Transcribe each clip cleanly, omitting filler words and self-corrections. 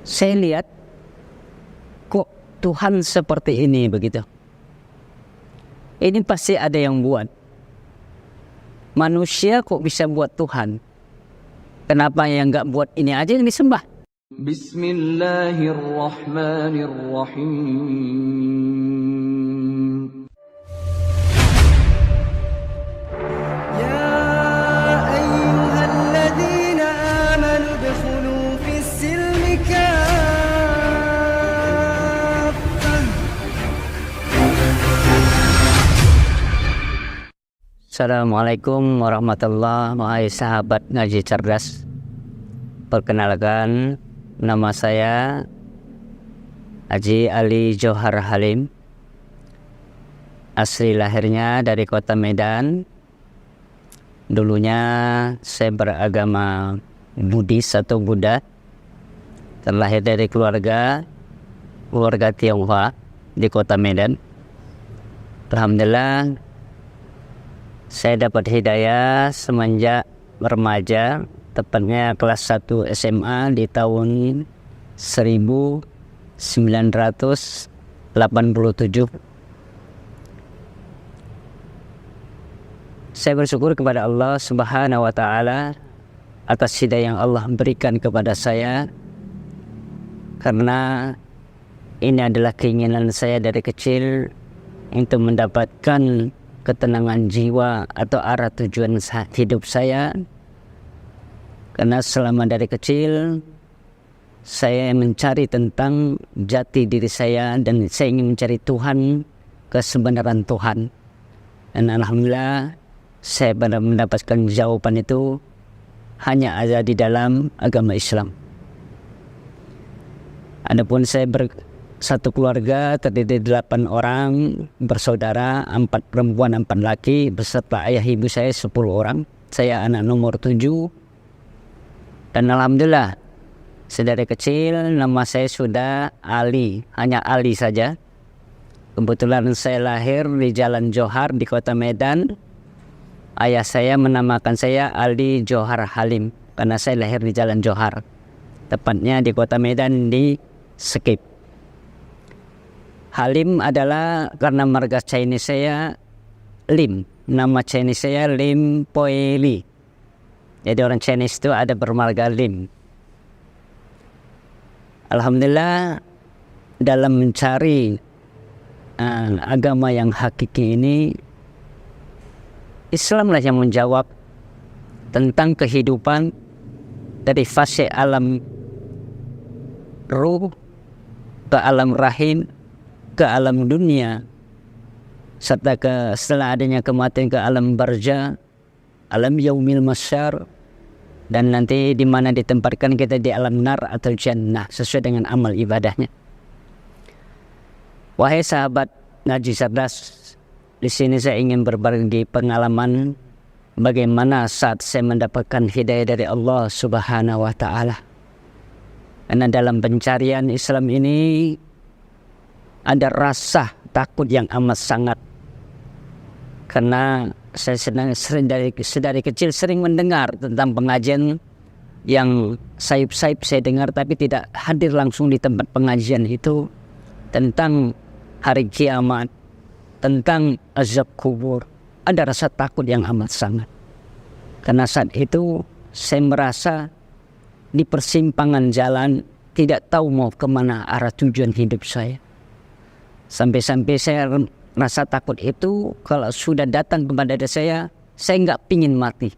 Saya lihat kok Tuhan seperti ini begitu. Ini pasti ada yang buat. Manusia kok bisa buat Tuhan? Kenapa yang nggak buat ini aja yang disembah? Bismillahirrahmanirrahim. Ya ayyuhalladzina amanu dukhulu fis-silmi kaffah. Assalamualaikum warahmatullahi wabarakatuh. Wahai sahabat ngaji cerdas, perkenalkan, nama saya Haji Ali Johar Halim. Asli lahirnya dari kota Medan. Dulunya saya beragama Buddhis atau Buddha. Terlahir dari keluarga Tionghoa di kota Medan. Alhamdulillah, saya dapat hidayah semenjak remaja, tepatnya kelas 1 SMA di tahun 1987. Saya bersyukur kepada Allah Subhanahu wa Ta'ala atas hidayah yang Allah berikan kepada saya, karena ini adalah keinginan saya dari kecil untuk mendapatkan ketenangan jiwa atau arah tujuan hidup saya. Karena selama dari kecil saya mencari tentang jati diri saya dan saya ingin mencari Tuhan, kesebenaran Tuhan. Dan alhamdulillah saya benar mendapatkan jawaban itu hanya ada di dalam agama Islam. Adapun saya satu keluarga terdiri 8 orang bersaudara, 4 perempuan, 4 laki, beserta ayah ibu saya 10 orang. Saya anak nomor 7. Dan alhamdulillah, sedari kecil nama saya sudah Ali, hanya Ali saja. Kebetulan saya lahir di Jalan Johar di kota Medan. Ayah saya menamakan saya Ali Johar Halim karena saya lahir di Jalan Johar, tepatnya di kota Medan di Skip. Halim adalah karena marga Chinese saya Lim. Nama Chinese saya Lim Poi Li. Jadi orang Chinese itu ada bermarga Lim. Alhamdulillah, dalam mencari agama yang hakiki ini, Islamlah yang menjawab tentang kehidupan dari fase alam ruh ke alam rahim ke alam dunia, serta setelah adanya kematian ke alam barzah, alam yaumil masyar, dan nanti di mana ditempatkan kita di alam nar atau jannah sesuai dengan amal ibadahnya. Wahai sahabat ngaji cerdas, di sini saya ingin berbagi pengalaman bagaimana saat saya mendapatkan hidayah dari Allah Subhanahu wa Ta'ala. Karena dalam pencarian Islam ini ada rasa takut yang amat sangat, karena saya dari kecil sering mendengar tentang pengajian yang sayup-sayup saya dengar, tapi tidak hadir langsung di tempat pengajian itu, tentang hari kiamat, tentang azab kubur. Ada rasa takut yang amat sangat, karena saat itu saya merasa di persimpangan jalan, tidak tahu mau kemana arah tujuan hidup saya. Sampai-sampai saya rasa takut itu kalau sudah datang kepada diri saya nggak pingin mati.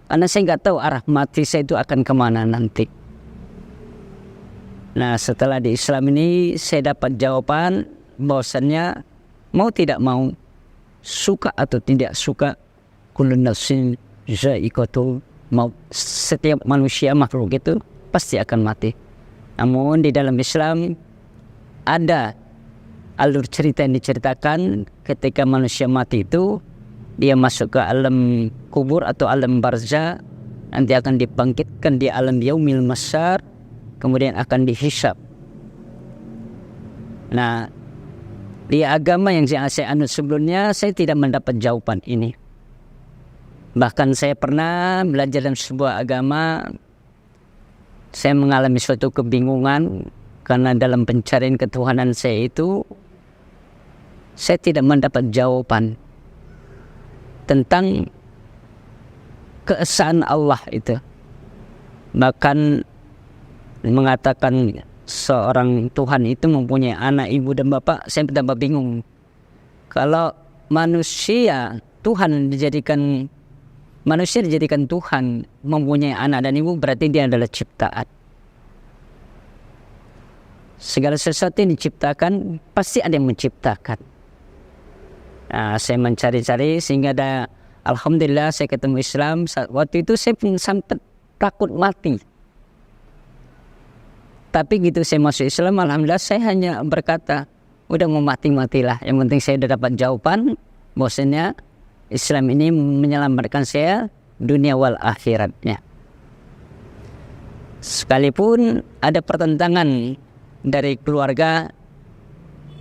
Karena saya nggak tahu arah mati saya itu akan kemana nanti. Nah, setelah di Islam ini saya dapat jawaban bahwasannya mau tidak mau, suka atau tidak suka, kullun nafsin za'iqatul maut, setiap manusia makhluk itu pasti akan mati. Namun di dalam Islam ada alur cerita yang diceritakan ketika manusia mati itu, dia masuk ke alam kubur atau alam barzah, nanti akan dibangkitkan di alam yaumil masyar, kemudian akan dihisab. Nah, di agama yang saya anut sebelumnya, saya tidak mendapat jawaban ini. Bahkan saya pernah belajar dalam sebuah agama saya mengalami suatu kebingungan karena dalam pencarian ketuhanan saya itu saya tidak mendapat jawaban tentang keesaan Allah itu. Bahkan mengatakan seorang Tuhan itu mempunyai anak, ibu dan bapak, saya tambah bingung. Kalau manusia dijadikan Tuhan, mempunyai anak dan ibu, berarti dia adalah ciptaan. Segala sesuatu yang diciptakan pasti ada yang menciptakan. Nah, saya mencari-cari sehingga alhamdulillah saya ketemu Islam. Waktu itu saya sampai takut mati. Tapi gitu saya masuk Islam, alhamdulillah saya hanya berkata, udah mau mati-matilah. Yang penting saya udah dapat jawaban bahwasanya Islam ini menyelamatkan saya dunia wal akhiratnya. Sekalipun ada pertentangan dari keluarga,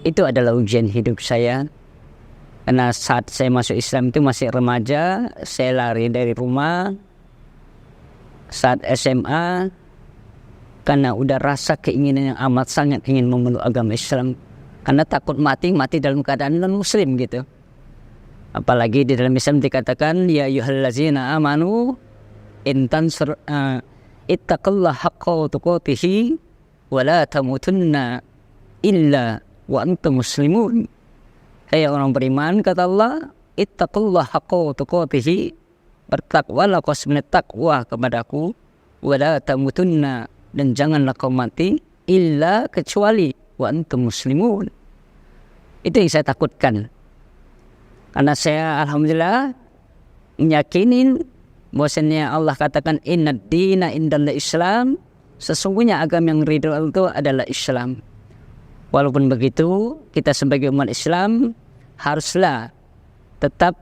itu adalah ujian hidup saya. Karena saat saya masuk Islam itu masih remaja, saya lari dari rumah. Saat SMA, karena udah rasa keinginan yang amat sangat ingin memeluk agama Islam. Karena takut mati dalam keadaan non-muslim gitu. Apalagi di dalam Islam dikatakan, ya ayyuhallazina amanu ittaqullaha haqqa tuqatih wa la tamutunna illa wa antum muslimun. Hai orang beriman, kata Allah, ittaqullaha haqqa tuqatih, bertakwalah kau sebenarnya takwa kepadaku, wa la tamutunna, dan janganlah kau mati illa kecuali wa antum muslimun. Itu yang saya takutkan. Karena saya alhamdulillah meyakini bahwasanya Allah katakan inna dina indallah Islam, sesungguhnya agama yang ridho itu adalah Islam. Walaupun begitu, kita sebagai umat Islam haruslah tetap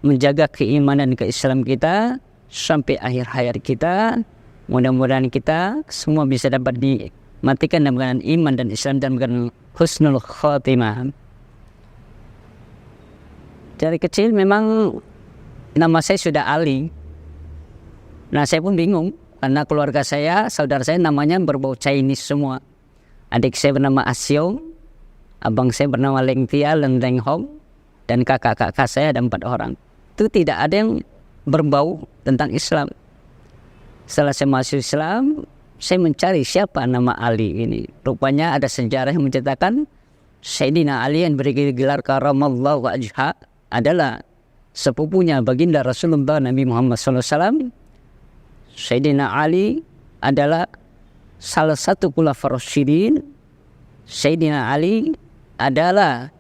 menjaga keimanan ke Islam kita sampai akhir hayat kita. Mudah-mudahan kita semua bisa dapat dimatikan dengan iman dan Islam dan dengan husnul khatimah. Dari kecil memang nama saya sudah Ali. Nah, saya pun bingung karena keluarga saya, saudara saya namanya berbau Chinese semua. Adik saya bernama Asyong, abang saya bernama Leng Tia, Leng Leng Hong, dan kakak-kakak saya ada 4 orang. Itu tidak ada yang berbau tentang Islam. Setelah saya masuk Islam, saya mencari siapa nama Ali ini. Rupanya ada sejarah yang menceritakan Sayyidina Ali yang bergelar karamallahu wajha adalah sepupunya baginda Rasulullah Nabi Muhammad SAW. Sayyidina Ali adalah salah satu khulafaur rasyidin. Sayyidina Ali adalah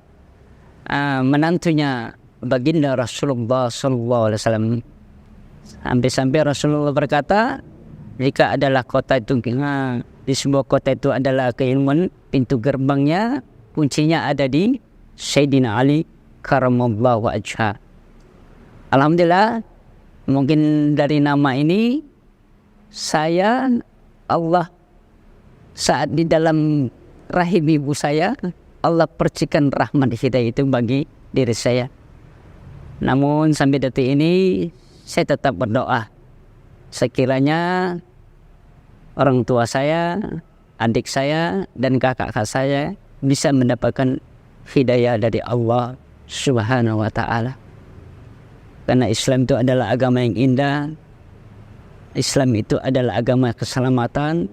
menantunya baginda Rasulullah SAW. Sampai-sampai Rasulullah berkata, jika adalah kota itu di sebuah kota itu adalah keilmuan, pintu gerbangnya, kuncinya ada di Sayyidina Ali karamallahu wajha. Alhamdulillah, mungkin dari nama ini Allah saat di dalam rahim ibu saya, Allah percikan rahmat hidayah itu bagi diri saya. Namun sampai detik ini saya tetap berdoa sekiranya orang tua saya, adik saya, dan kakak-kakak saya bisa mendapatkan hidayah dari Allah Subhanahu wa ta'ala. Karena Islam itu adalah agama yang indah, Islam itu adalah agama keselamatan,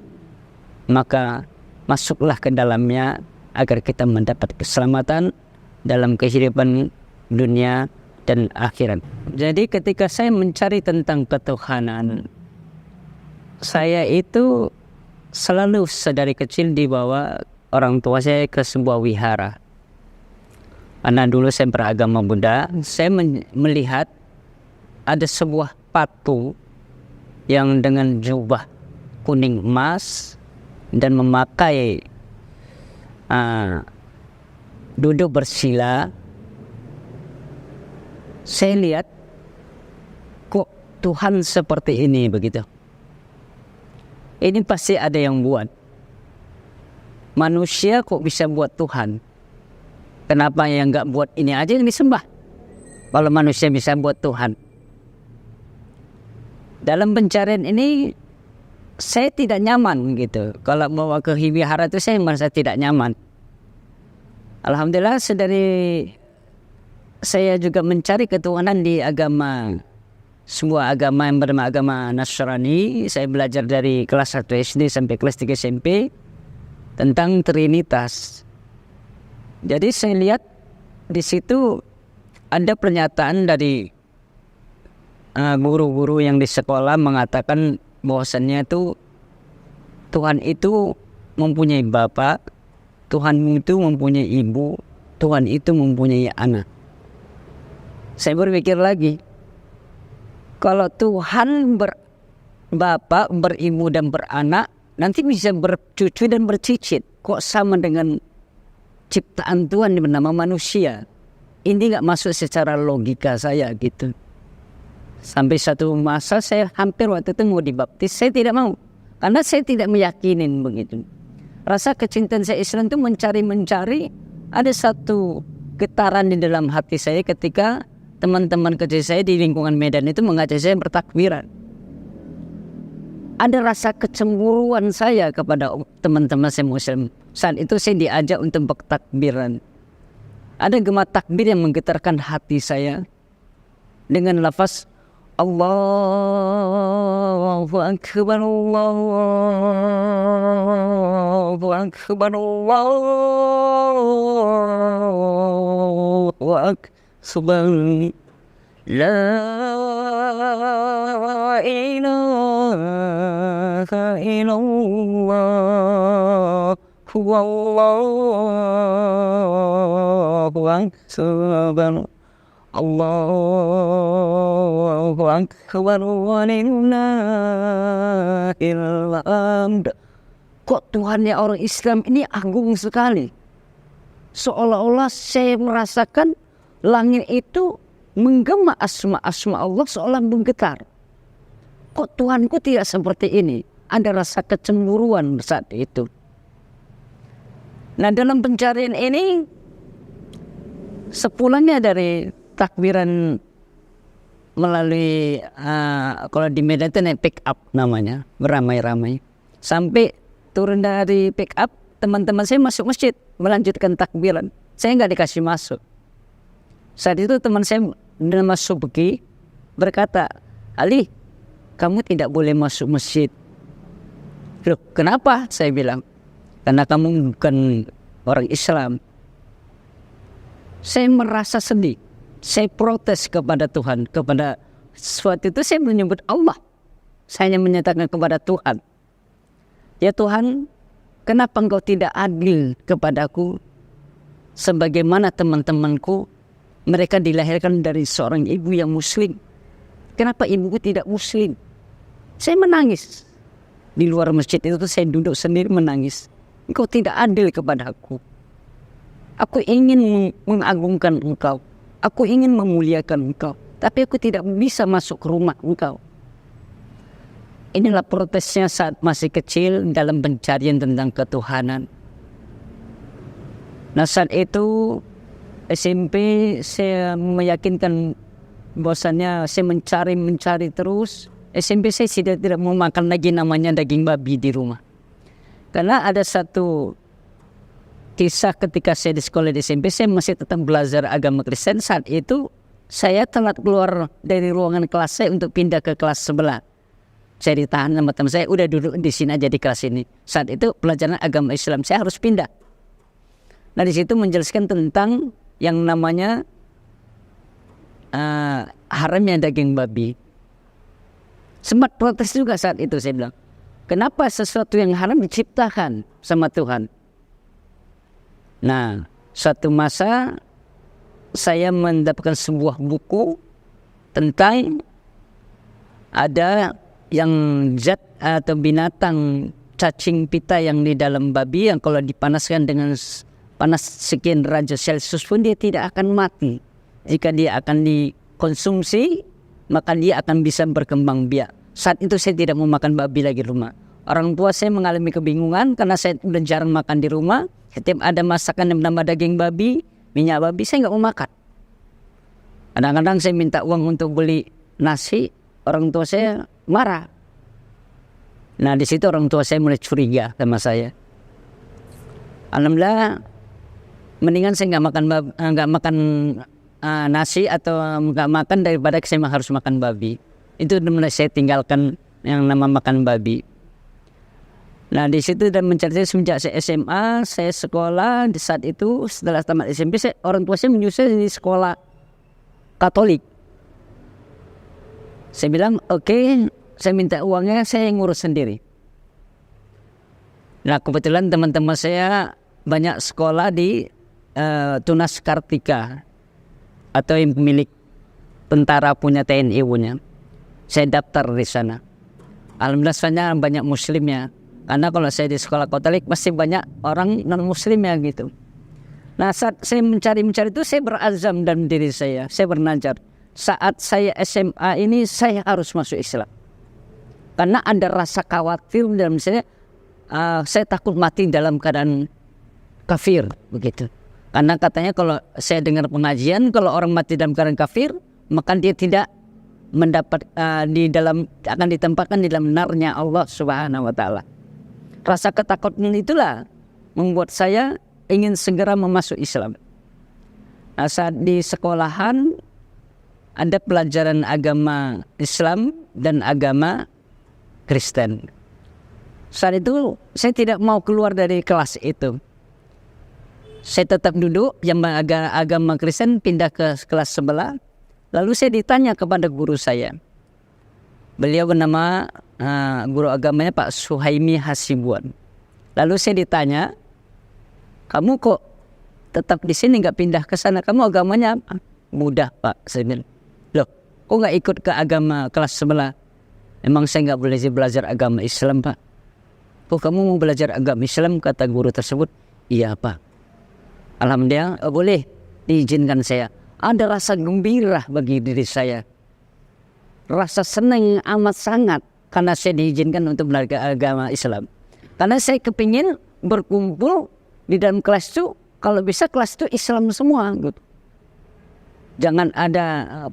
maka masuklah ke dalamnya agar kita mendapat keselamatan dalam kehidupan dunia dan akhirat. Jadi ketika saya mencari tentang ketuhanan, saya itu selalu sedari kecil dibawa orang tua saya ke sebuah wihara. Karena dulu saya beragama Buddha, saya melihat ada sebuah patung yang dengan jubah kuning emas dan memakai duduk bersila. Saya lihat kok Tuhan seperti ini begitu. Ini pasti ada yang buat. Manusia kok bisa buat Tuhan? Kenapa yang nggak buat ini aja yang disembah? Kalau manusia bisa buat Tuhan. Dalam pencarian ini saya tidak nyaman gitu. Kalau mau ke wihara itu saya merasa tidak nyaman. Alhamdulillah sedari saya juga mencari ketuhanan di semua agama yang bernama agama Nasrani. Saya belajar dari kelas 1 SD sampai kelas 3 SMP tentang Trinitas. Jadi saya lihat di situ ada pernyataan dari guru-guru yang di sekolah mengatakan bahwasannya itu Tuhan itu mempunyai bapak, Tuhan itu mempunyai ibu, Tuhan itu mempunyai anak. Saya berpikir lagi, kalau Tuhan berbapak, beribu dan beranak, nanti bisa bercucu dan bercicit. Kok sama dengan ciptaan Tuhan yang bernama manusia? Ini nggak masuk secara logika saya gitu. Sampai satu masa saya hampir waktu itu mau dibaptis, saya tidak mau. Karena saya tidak meyakinin begitu. Rasa kecintaan saya Islam itu mencari. Ada satu getaran di dalam hati saya ketika teman-teman kecil saya di lingkungan Medan itu mengajak saya bertakbiran. Ada rasa kecemburuan saya kepada teman-teman saya Muslim. Saat itu saya diajak untuk bertakbiran. Ada gema takbir yang menggetarkan hati saya dengan lafaz Allahu Akbar, Allahu Akbar, Allahu Akbar, La ilaha illallah, Wallahu Akbar, Allahu Akbar, walillahil hamd. Kok Tuhannya orang Islam ini agung sekali. Seolah-olah saya merasakan langit itu menggema asma-asma Allah seolah menggetar. Kok Tuhanku tidak seperti ini? Ada rasa kecemburuan saat itu. Nah, dalam pencarian ini sepulangnya dari takbiran melalui kalau di Medan itu naik pick up namanya, beramai-ramai. Sampai turun dari pick up, teman-teman saya masuk masjid melanjutkan takbiran. Saya nggak dikasih masuk. Saat itu teman saya bernama Subki berkata, Ali, kamu tidak boleh masuk masjid. Loh, kenapa? Saya bilang, karena kamu bukan orang Islam. Saya merasa sedih. Saya protes kepada Tuhan. Kepada sesuatu itu saya menyebut Allah. Saya hanya menyatakan kepada Tuhan, ya Tuhan, kenapa engkau tidak adil kepadaku? Sebagaimana teman-temanku, mereka dilahirkan dari seorang ibu yang muslim. Kenapa ibuku tidak muslim? Saya menangis. Di luar masjid itu saya duduk sendiri menangis. Engkau tidak adil kepada aku. Aku ingin mengagungkan engkau. Aku ingin memuliakan engkau. Tapi aku tidak bisa masuk ke rumah engkau. Inilah protesnya saat masih kecil dalam pencarian tentang ketuhanan. Nah, saat itu SMP saya meyakinkan bahwasannya saya mencari terus. SMP saya tidak mau makan lagi namanya daging babi di rumah. Karena ada satu kisah ketika saya di sekolah di SMP, saya masih tetap belajar agama Kristen. Saat itu saya telat keluar dari ruangan kelas saya untuk pindah ke kelas sebelah. Saya ditahan sama teman saya, udah duduk di sini aja di kelas ini. Saat itu pelajaran agama Islam, saya harus pindah. Nah, di situ menjelaskan tentang yang namanya haramnya daging babi. Sempat protes juga saat itu, saya bilang, kenapa sesuatu yang haram diciptakan sama Tuhan? Nah, suatu masa saya mendapatkan sebuah buku tentang ada yang zat atau binatang cacing pita yang di dalam babi yang kalau dipanaskan dengan panas sekian derajat Celcius pun dia tidak akan mati. Jika dia akan dikonsumsi, maka dia akan bisa berkembang biak. Saat itu saya tidak mau makan babi lagi di rumah. Orang tua saya mengalami kebingungan karena saya udah jarang makan di rumah. Setiap ada masakan yang bernama daging babi, minyak babi, saya nggak mau makan. Kadang-kadang saya minta uang untuk beli nasi, orang tua saya marah. Nah di situ orang tua saya mulai curiga sama saya. Alhamdulillah, mendingan saya nggak makan nasi atau nggak makan daripada saya harus makan babi. Itu mulai saya tinggalkan yang nama makan babi. Nah di situ dan mencari semenjak saya SMA, saya sekolah di saat itu setelah tamat SMP, orang tua saya menyusul di sekolah Katolik. Saya bilang oke, saya minta uangnya, saya yang ngurus sendiri. Nah kebetulan teman-teman saya banyak sekolah di Tunas Kartika atau yang pemilik tentara punya TNI punya. Saya daftar di sana. Alhamdulillah sana banyak muslimnya. Karena kalau saya di sekolah Katolik masih banyak orang non muslimnya gitu. Nah saat saya mencari itu saya berazam dalam diri saya bernazar. Saat saya SMA ini saya harus masuk Islam. Karena ada rasa khawatir dalam saya takut mati dalam keadaan kafir begitu. Karena katanya kalau saya dengar pengajian, kalau orang mati dalam keadaan kafir, maka dia tidak mendapat akan ditempatkan di dalam narnya Allah Subhanahu wa taala. Rasa ketakutan itulah membuat saya ingin segera memasuk Islam. Nah, saat di sekolahan ada pelajaran agama Islam dan agama Kristen. Saat itu saya tidak mau keluar dari kelas itu. Saya tetap duduk yang agama Kristen, pindah ke kelas sebelah. Lalu saya ditanya kepada guru saya. Beliau bernama guru agamanya Pak Suhaimi Hasibuan. Lalu saya ditanya, kamu kok tetap di sini nggak pindah ke sana? Kamu agamanya apa? Mudah Pak. Saya bilang, loh, kok nggak ikut ke agama kelas sebelah? Emang saya nggak boleh belajar agama Islam Pak? Kok kamu mau belajar agama Islam? Kata guru tersebut. Iya Pak. Alhamdulillah boleh diizinkan saya. Ada rasa gembira bagi diri saya. Rasa senang amat sangat karena saya diizinkan untuk belajar agama Islam. Karena saya kepingin berkumpul di dalam kelas itu, kalau bisa kelas itu Islam semua gitu. Jangan ada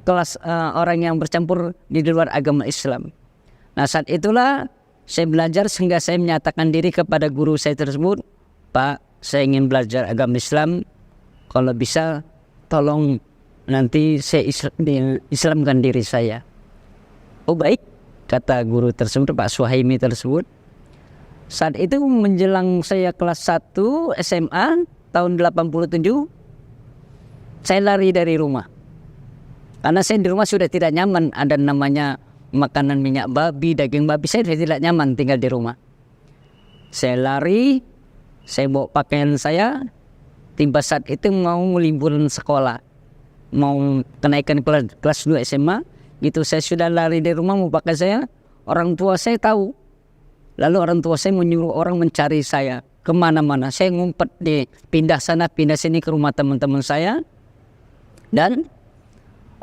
kelas orang yang bercampur di luar agama Islam. Nah saat itulah saya belajar sehingga saya menyatakan diri kepada guru saya tersebut, Pak, saya ingin belajar agama Islam, kalau bisa tolong nanti saya Islamkan diri saya. Oh baik, kata guru tersebut, Pak Suhaimi tersebut. Saat itu menjelang saya kelas 1 SMA tahun 87, saya lari dari rumah. Karena saya di rumah sudah tidak nyaman, ada namanya makanan minyak babi, daging babi, saya sudah tidak nyaman tinggal di rumah. Saya lari, saya bawa pakaian saya, tiba saat itu mau liburan sekolah, mau kenaikan kelas 2 SMA, gitu saya sudah lari dari rumah mau pakai saya, orang tua saya tahu. Lalu orang tua saya menyuruh orang mencari saya kemana-mana. Saya ngumpet pindah sana pindah sini ke rumah teman-teman saya. Dan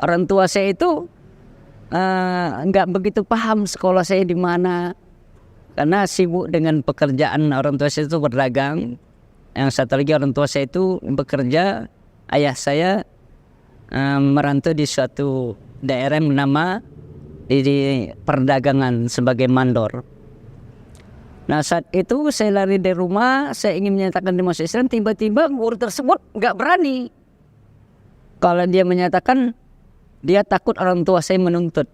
orang tua saya itu nggak begitu paham sekolah saya di mana, karena sibuk dengan pekerjaan. Orang tua saya itu berdagang. Yang satu lagi orang tua saya itu bekerja. Ayah saya merantau di suatu daerah yang bernama di perdagangan sebagai mandor. Nah saat itu saya lari dari rumah, saya ingin menyatakan di masuk Islam, tiba-tiba guru tersebut nggak berani. Kalau dia menyatakan, dia takut orang tua saya menuntut,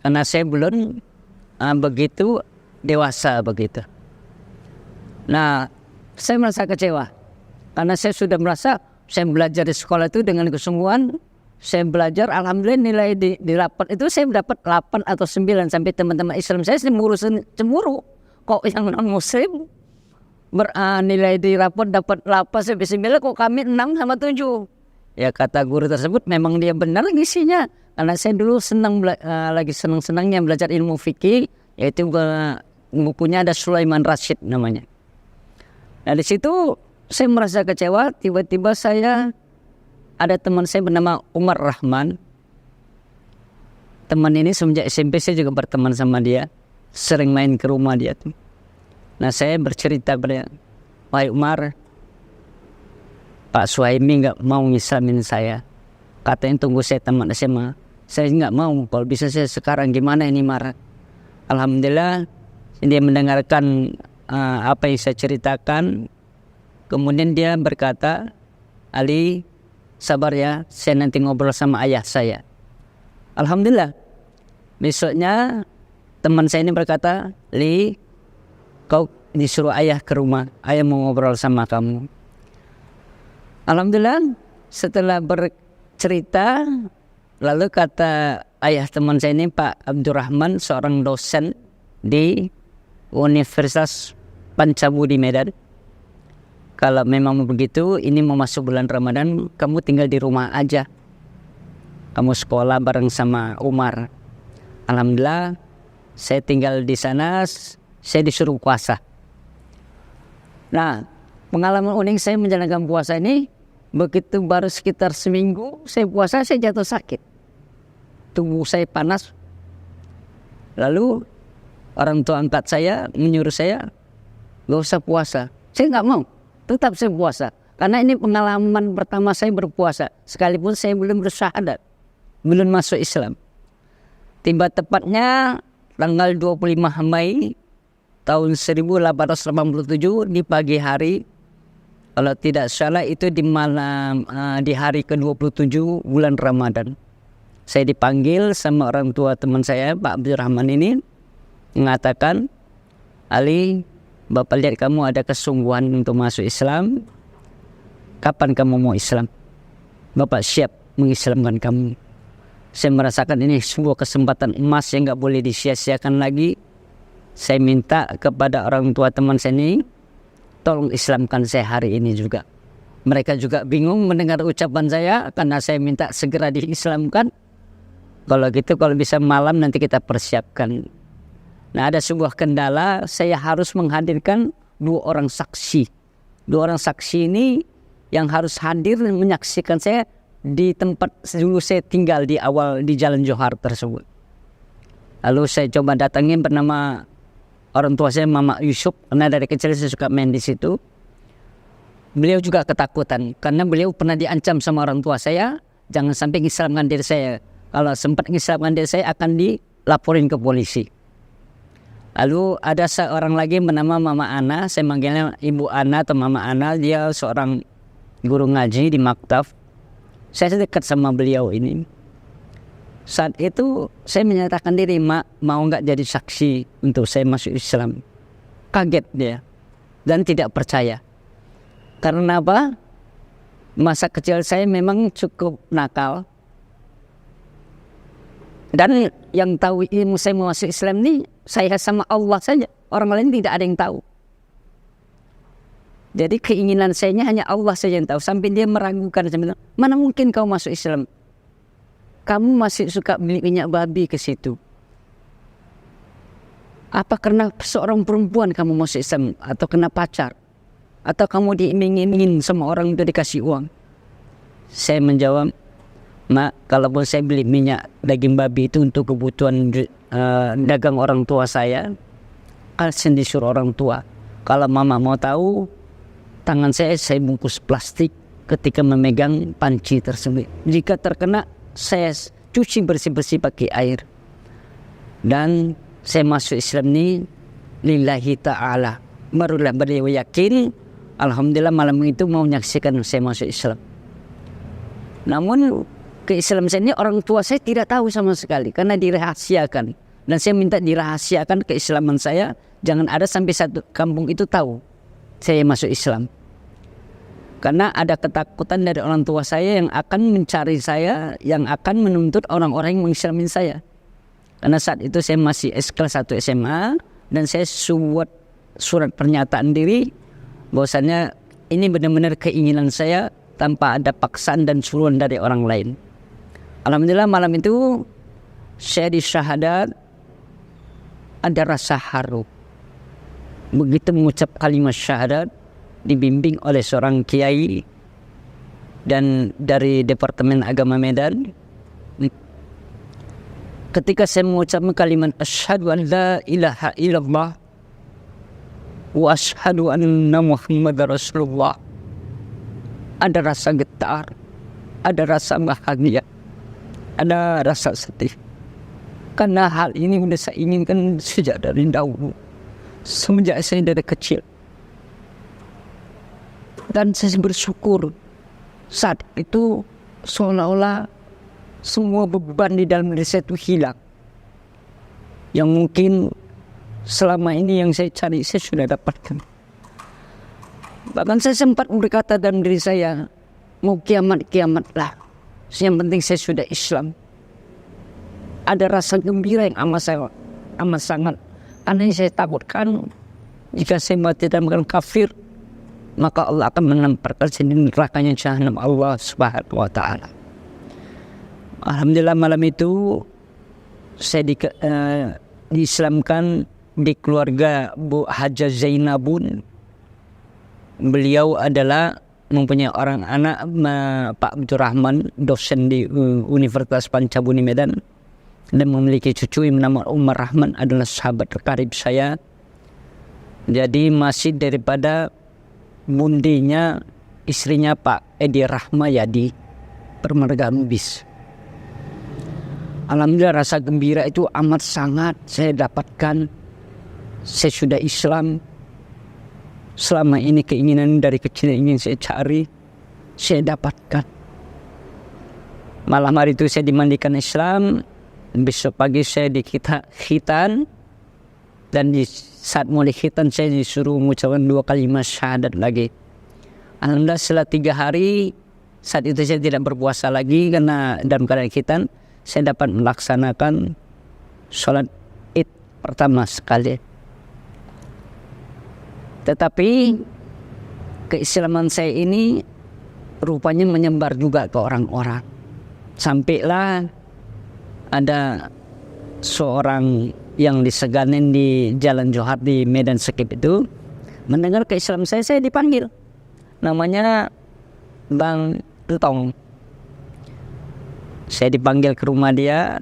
karena saya belum begitu dewasa begitu. Nah saya merasa kecewa, karena saya sudah merasa saya belajar di sekolah itu dengan kesungguhan. Saya belajar, alhamdulillah nilai di rapat itu saya dapat 8 atau 9, sampai teman-teman Islam saya cemburu. Kok yang non muslim nilai di rapor dapat 8 sampai 9, kok kami 6 sama 7. Ya kata guru tersebut memang dia benar ngisinya. Karena saya dulu lagi senang-senangnya belajar ilmu fikih, yaitu bukunya ada Sulaiman Rashid namanya. Nah di situ saya merasa kecewa. Tiba-tiba saya ada teman saya bernama Umar Rahman. Teman ini semenjak SMP saya juga berteman sama dia, sering main ke rumah dia tuh. Nah saya bercerita pada Pak Umar, Pak Suhaimi nggak mau ngislamin saya, katanya tunggu saya tamat SMA. Saya nggak mau, kalau bisa saya sekarang, gimana ini marah. Alhamdulillah Dia mendengarkan apa yang saya ceritakan. Kemudian dia berkata, Ali, sabar ya, saya nanti ngobrol sama ayah saya. Alhamdulillah. Besoknya teman saya ini berkata, Li, kau disuruh ayah ke rumah, ayah mau ngobrol sama kamu. Alhamdulillah, setelah bercerita, lalu kata ayah teman saya ini, Pak Abdurrahman, seorang dosen di Universitas Pancabudi Medan. Kalau memang begitu, ini mau masuk bulan Ramadan, kamu tinggal di rumah aja. Kamu sekolah bareng sama Umar. Alhamdulillah, saya tinggal di sana, saya disuruh puasa. Nah, pengalaman unik saya menjalankan puasa ini, begitu baru sekitar seminggu saya puasa, saya jatuh sakit. Tubuh saya panas. Lalu orang tua angkat saya menyuruh saya, gak usah puasa. Saya gak mau, tetap saya puasa. Karena ini pengalaman pertama saya berpuasa. Sekalipun saya belum bersyahadat, belum masuk Islam. Tiba tepatnya tanggal 25 Mei tahun 1887 di pagi hari. Kalau tidak salah itu di malam di hari ke-27 bulan Ramadan. Saya dipanggil sama orang tua teman saya, Pak Abdurrahman ini, mengatakan, Ali, Bapak lihat kamu ada kesungguhan untuk masuk Islam. Kapan kamu mau Islam? Bapak siap mengislamkan kamu. Saya merasakan ini sebuah kesempatan emas yang gak boleh disia-siakan lagi. Saya minta kepada orang tua teman saya ini, tolong Islamkan saya hari ini juga. Mereka juga bingung mendengar ucapan saya karena saya minta segera diislamkan. Kalau gitu, kalau bisa malam nanti kita persiapkan. Nah, ada sebuah kendala, saya harus menghadirkan 2 orang saksi. 2 orang saksi ini yang harus hadir dan menyaksikan saya di tempat dulu saya tinggal di awal di Jalan Johar tersebut. Lalu saya coba datangin bernama orang tua saya, Mama Yusuf, karena dari kecil saya suka main di situ. Beliau juga ketakutan karena beliau pernah diancam sama orang tua saya, jangan sampai mengislamkan diri saya. Kalau sempat mengislamkan diri saya akan dilaporin ke polisi. Lalu ada seorang lagi bernama Mama Ana, saya manggilnya Ibu Ana atau Mama Ana. Dia seorang guru ngaji di maktab. Saya dekat sama beliau ini. Saat itu saya menyatakan diri, Mak, mau nggak jadi saksi untuk saya masuk Islam. Kaget dia dan tidak percaya. Karena apa? Masa kecil saya memang cukup nakal. Dan yang tahu ilmu saya masuk Islam ini saya sama Allah saja. Orang lain tidak ada yang tahu. Jadi keinginan saya hanya Allah saja yang tahu. Sampai dia meragukan, mana mungkin kau masuk Islam? Kamu masih suka beli minyak babi ke situ. Apa karena seorang perempuan kamu masuk Islam? Atau kena pacar? Atau kamu diiming-imingin sama orang itu dikasih uang? Saya menjawab, Mak, kalau saya beli minyak daging babi itu untuk kebutuhan dagang orang tua saya, kan disuruh orang tua. Kalau Mama mau tahu, tangan saya bungkus plastik ketika memegang panci tersebut. Jika terkena, saya cuci bersih-bersih pakai air. Dan saya masuk Islam ini lillahi ta'ala. Barulah beliau yakin, alhamdulillah malam itu mau menyaksikan saya masuk Islam. Namun keislaman saya ini orang tua saya tidak tahu sama sekali karena dirahasiakan. Dan saya minta dirahasiakan keislaman saya, jangan ada sampai satu kampung itu tahu saya masuk Islam. Karena ada ketakutan dari orang tua saya yang akan mencari saya, yang akan menuntut orang-orang yang mengislamin saya. Karena saat itu saya masih kelas 1 SMA dan saya buat surat pernyataan diri bahwasannya ini benar-benar keinginan saya tanpa ada paksaan dan suruhan dari orang lain. Alhamdulillah malam itu saya disyahadat, ada rasa haru. Begitu mengucap kalimat syahadat, dibimbing oleh seorang kiai dan dari Departemen Agama Medan. Ketika saya mengucapkan kalimat asyhadu an la ilaha illallah wa asyhadu anna Muhammadar Rasulullah, ada rasa getar, ada rasa bahagia, ada rasa sedih. Karena hal ini sudah saya inginkan sejak dari dahulu. semenjak saya dari kecil. Dan saya bersyukur saat itu seolah-olah semua beban di dalam diri saya itu hilang. Yang mungkin selama ini yang saya cari saya sudah dapatkan. Bahkan saya sempat berkata dalam diri saya, mau kiamat-kiamatlah, yang penting saya sudah Islam. Ada rasa gembira yang amat sangat. Karena yang saya takutkan, jika saya mati dalam keadaan kafir, maka Allah akan menempatkan saya di nerakanya Jahannam Allah Subhanahu wa Ta'ala. Alhamdulillah malam itu saya diislamkan di keluarga Bu Haja Zainabun. Beliau adalah mempunyai orang anak Pak Abdul Rahman, dosen di Universitas Pancabuni Medan, dan memiliki cucu yang bernama Umar Rahman, adalah sahabat terkarib saya. Jadi masih daripada bundinya istrinya Pak Edi Rahmayadi Permargaan Bis. Alhamdulillah rasa gembira itu amat sangat saya dapatkan. Saya sudah Islam. Selama ini keinginan dari kecil ingin saya cari, saya dapatkan. Malam hari itu saya dimandikan Islam. Besok pagi saya khitan. Dan di saat mulai khitan saya disuruh mengucapkan 2 kalimat syahadat lagi. Alhamdulillah setelah 3 hari, saat itu saya tidak berpuasa lagi karena dalam keadaan khitan, saya dapat melaksanakan sholat Id pertama sekali. Tetapi keislaman saya ini rupanya menyebar juga ke orang-orang. Sampailah ada seorang yang diseganin di Jalan Johar di Medan Sekip itu mendengar keislaman saya dipanggil. Namanya Bang Tong. Saya dipanggil ke rumah dia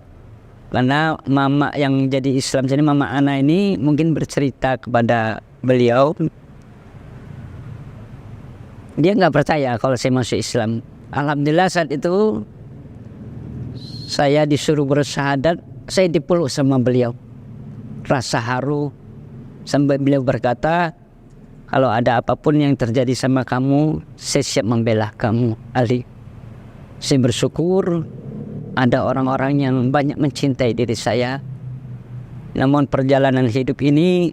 karena mama yang jadi Islam jadi mama Ana ini mungkin bercerita kepada beliau. Dia nggak percaya kalau saya masuk Islam. Alhamdulillah saat itu saya disuruh bersyahadat, saya dipeluk sama beliau. Rasa haru sampai beliau berkata, kalau ada apapun yang terjadi sama kamu, saya siap membela kamu, Ali. Saya bersyukur ada orang-orang yang banyak mencintai diri saya. Namun perjalanan hidup ini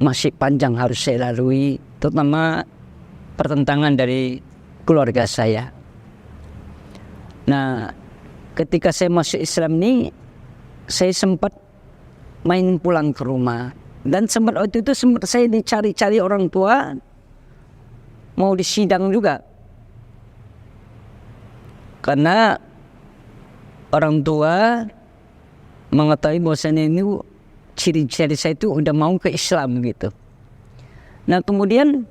masih panjang harus saya lalui, terutama pertentangan dari keluarga saya. Nah, ketika saya masuk Islam ini, saya sempat main pulang ke rumah. Dan sempat waktu itu saya dicari-cari orang tua, mau disidang juga. Karena orang tua mengetahui bahwasanya ini ciri-ciri saya itu udah mau ke Islam gitu. Nah kemudian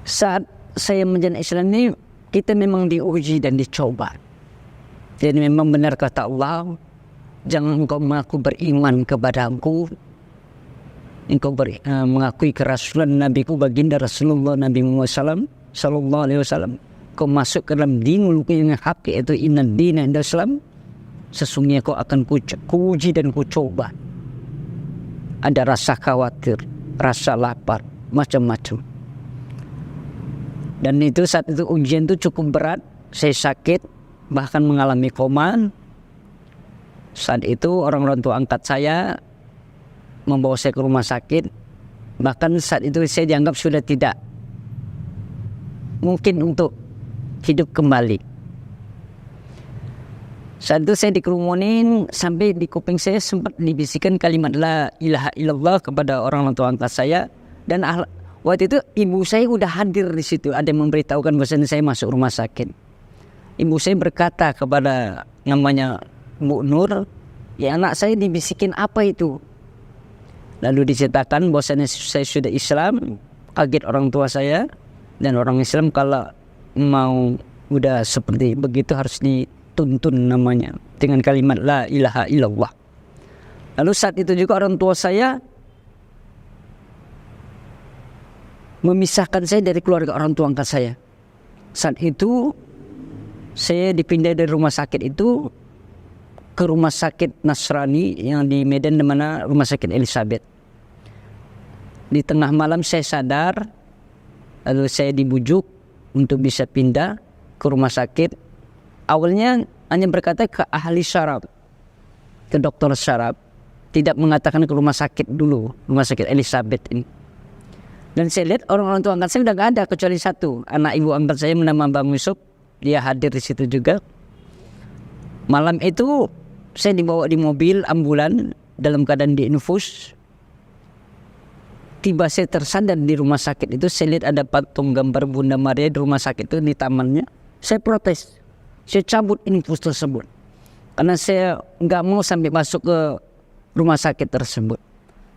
saat saya menjalani Islam ini, kita memang diuji dan dicoba. Jadi memang benar kata Allah, jangan engkau mengaku beriman kepada aku, engkau mengakui kerasulan Nabiku baginda Rasulullah Nabi Muhammad Sallallahu Alaihi Wasallam, kau masuk ke dalam dinul yang hak, yaitu inna dina inda Islam. Sesungguhnya kau akan kuuji dan kucoba. Ada rasa khawatir, rasa lapar, macam-macam. Dan itu saat itu ujian itu cukup berat. Saya sakit, bahkan mengalami koma. Saat itu orang-orang tua angkat saya membawa saya ke rumah sakit. Bahkan saat itu saya dianggap sudah tidak mungkin untuk hidup kembali. Saat itu saya dikerumunin sampai di kuping saya sempat dibisikkan kalimat la ilaha illallah kepada orang tua angkat saya. Dan waktu itu ibu saya udah hadir di situ. Ada yang memberitahukan bahwa saya masuk rumah sakit. Ibu saya berkata kepada namanya Bu Nur, ya anak saya dibisikin apa itu? Lalu diceritakan bahwa saya sudah Islam. Kaget orang tua saya. Dan orang Islam kalau mau udah seperti begitu harus dituntun namanya dengan kalimat la ilaha illallah. Lalu saat itu juga orang tua saya memisahkan saya dari keluarga orang tua angkat saya. Saat itu saya dipindah dari rumah sakit itu ke rumah sakit Nasrani yang di Medan, di mana rumah sakit Elizabeth. Di tengah malam saya sadar, lalu saya dibujuk untuk bisa pindah ke rumah sakit. Awalnya hanya berkata ke ahli syaraf, ke dokter syaraf, tidak mengatakan ke rumah sakit dulu, rumah sakit Elizabeth ini. Dan saya lihat orang-orang tua angkat saya udah gak ada kecuali satu, anak ibu angkat saya bernama Bang Yusuf, dia hadir di situ juga. Malam itu saya dibawa di mobil ambulan dalam keadaan diinfus. Tiba saya tersadar di rumah sakit itu, saya lihat ada patung gambar Bunda Maria di rumah sakit itu di tamannya. Saya protes, saya cabut infus tersebut karena saya nggak mau sampai masuk ke rumah sakit tersebut.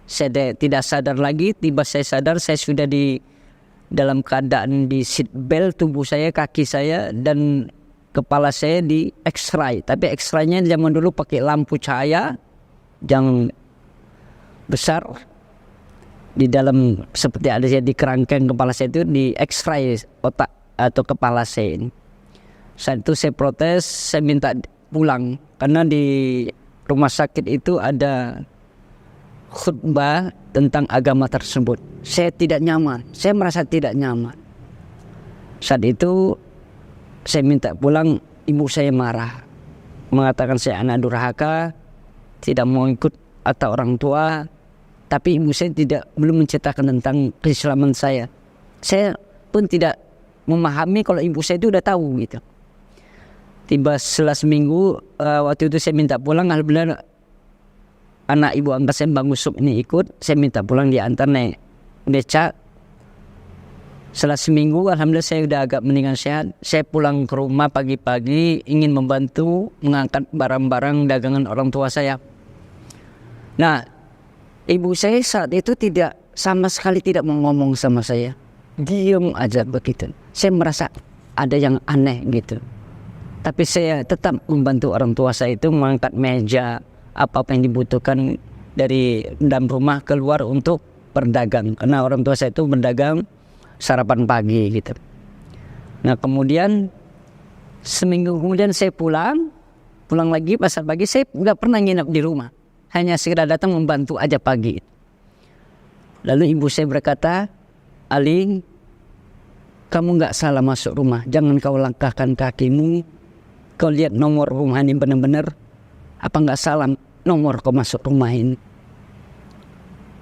Saya tidak sadar lagi. Tiba saya sadar, saya sudah di dalam keadaan di seat belt, tubuh saya, kaki saya dan kepala saya di X-ray. Tapi X-ray-nya zaman dulu pakai lampu cahaya yang besar. Di dalam seperti ada di kerangkeng kepala saya itu di X-ray otak atau kepala saya ini. Saat itu saya protes, saya minta pulang karena di rumah sakit itu ada khutbah tentang agama tersebut. Saya tidak nyaman, saya merasa tidak nyaman. Saat itu saya minta pulang, ibu saya marah, mengatakan saya anak durhaka, tidak mau ikut atau orang tua. Tapi ibu saya belum menceritakan tentang keislaman saya. Saya pun tidak memahami kalau ibu saya itu udah tahu gitu. Tiba setelah seminggu, waktu itu saya minta pulang, alhamdulillah anak ibu angkat saya Bang Yusuf ini ikut. Saya minta pulang, dia antar naik beca. Setelah seminggu alhamdulillah saya udah agak mendingan sehat. Saya pulang ke rumah pagi-pagi ingin membantu mengangkat barang-barang dagangan orang tua saya. Nah, ibu saya saat itu sama sekali tidak mau ngomong sama saya. Diam aja begitu. Saya merasa ada yang aneh gitu. Tapi saya tetap membantu orang tua saya itu mengangkat meja, apa yang dibutuhkan dari dalam rumah keluar untuk berdagang. Karena orang tua saya itu berdagang sarapan pagi gitu. Nah kemudian seminggu kemudian saya pulang lagi pasar pagi. Saya nggak pernah nginap di rumah, hanya sekedar datang membantu aja pagi. Lalu ibu saya berkata, Ali, kamu nggak salah masuk rumah, jangan kau langkahkan kakimu. Kau lihat nomor rumah ini benar-benar, apa nggak salah nomor kau masuk rumah ini.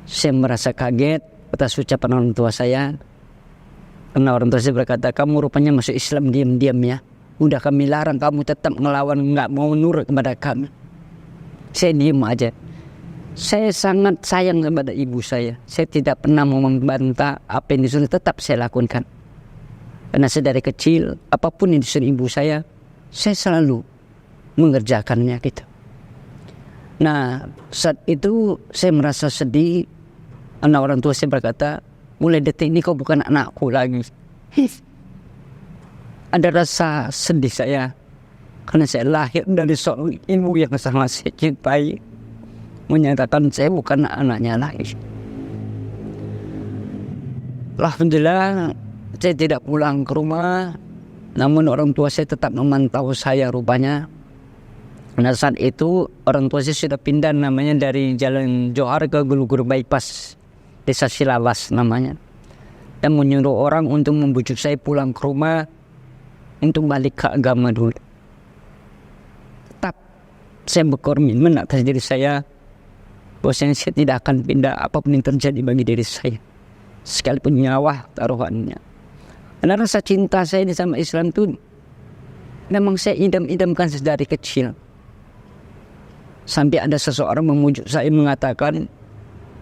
Saya merasa kaget atas ucapan orang tua saya. Karena orang tua saya berkata, kamu rupanya masuk Islam diam-diam ya. Udah kami larang, kamu tetap ngelawan, nggak mau nurut kepada kami. Saya diam aja. Saya sangat sayang kepada ibu saya. Saya tidak pernah mau membantah apa yang disuruh, tetap saya lakukan. Karena saya dari kecil, apapun yang disuruh ibu saya selalu mengerjakannya gitu. Nah saat itu saya merasa sedih. Anak orang tua saya berkata, mulai detik ini kau bukan anakku lagi. Ada rasa sedih saya karena saya lahir dari seorang ibu yang sangat saya cintai, menyatakan saya bukan anaknya lagi. Alhamdulillah saya tidak pulang ke rumah, namun orang tua saya tetap memantau saya rupanya. Nah saat itu orang tua saya sudah pindah namanya dari Jalan Johar ke Gulugur Bypass, Desa Silalas namanya, dan menyuruh orang untuk membujuk saya pulang ke rumah untuk balik ke agama dulu. Tetap saya berkomitmen atas diri saya bahwasanya saya tidak akan pindah apapun yang terjadi bagi diri saya, sekalipun nyawa taruhannya. Karena rasa cinta saya sama Islam itu memang saya idam-idamkan dari kecil. Sampai ada seseorang memujuk saya mengatakan,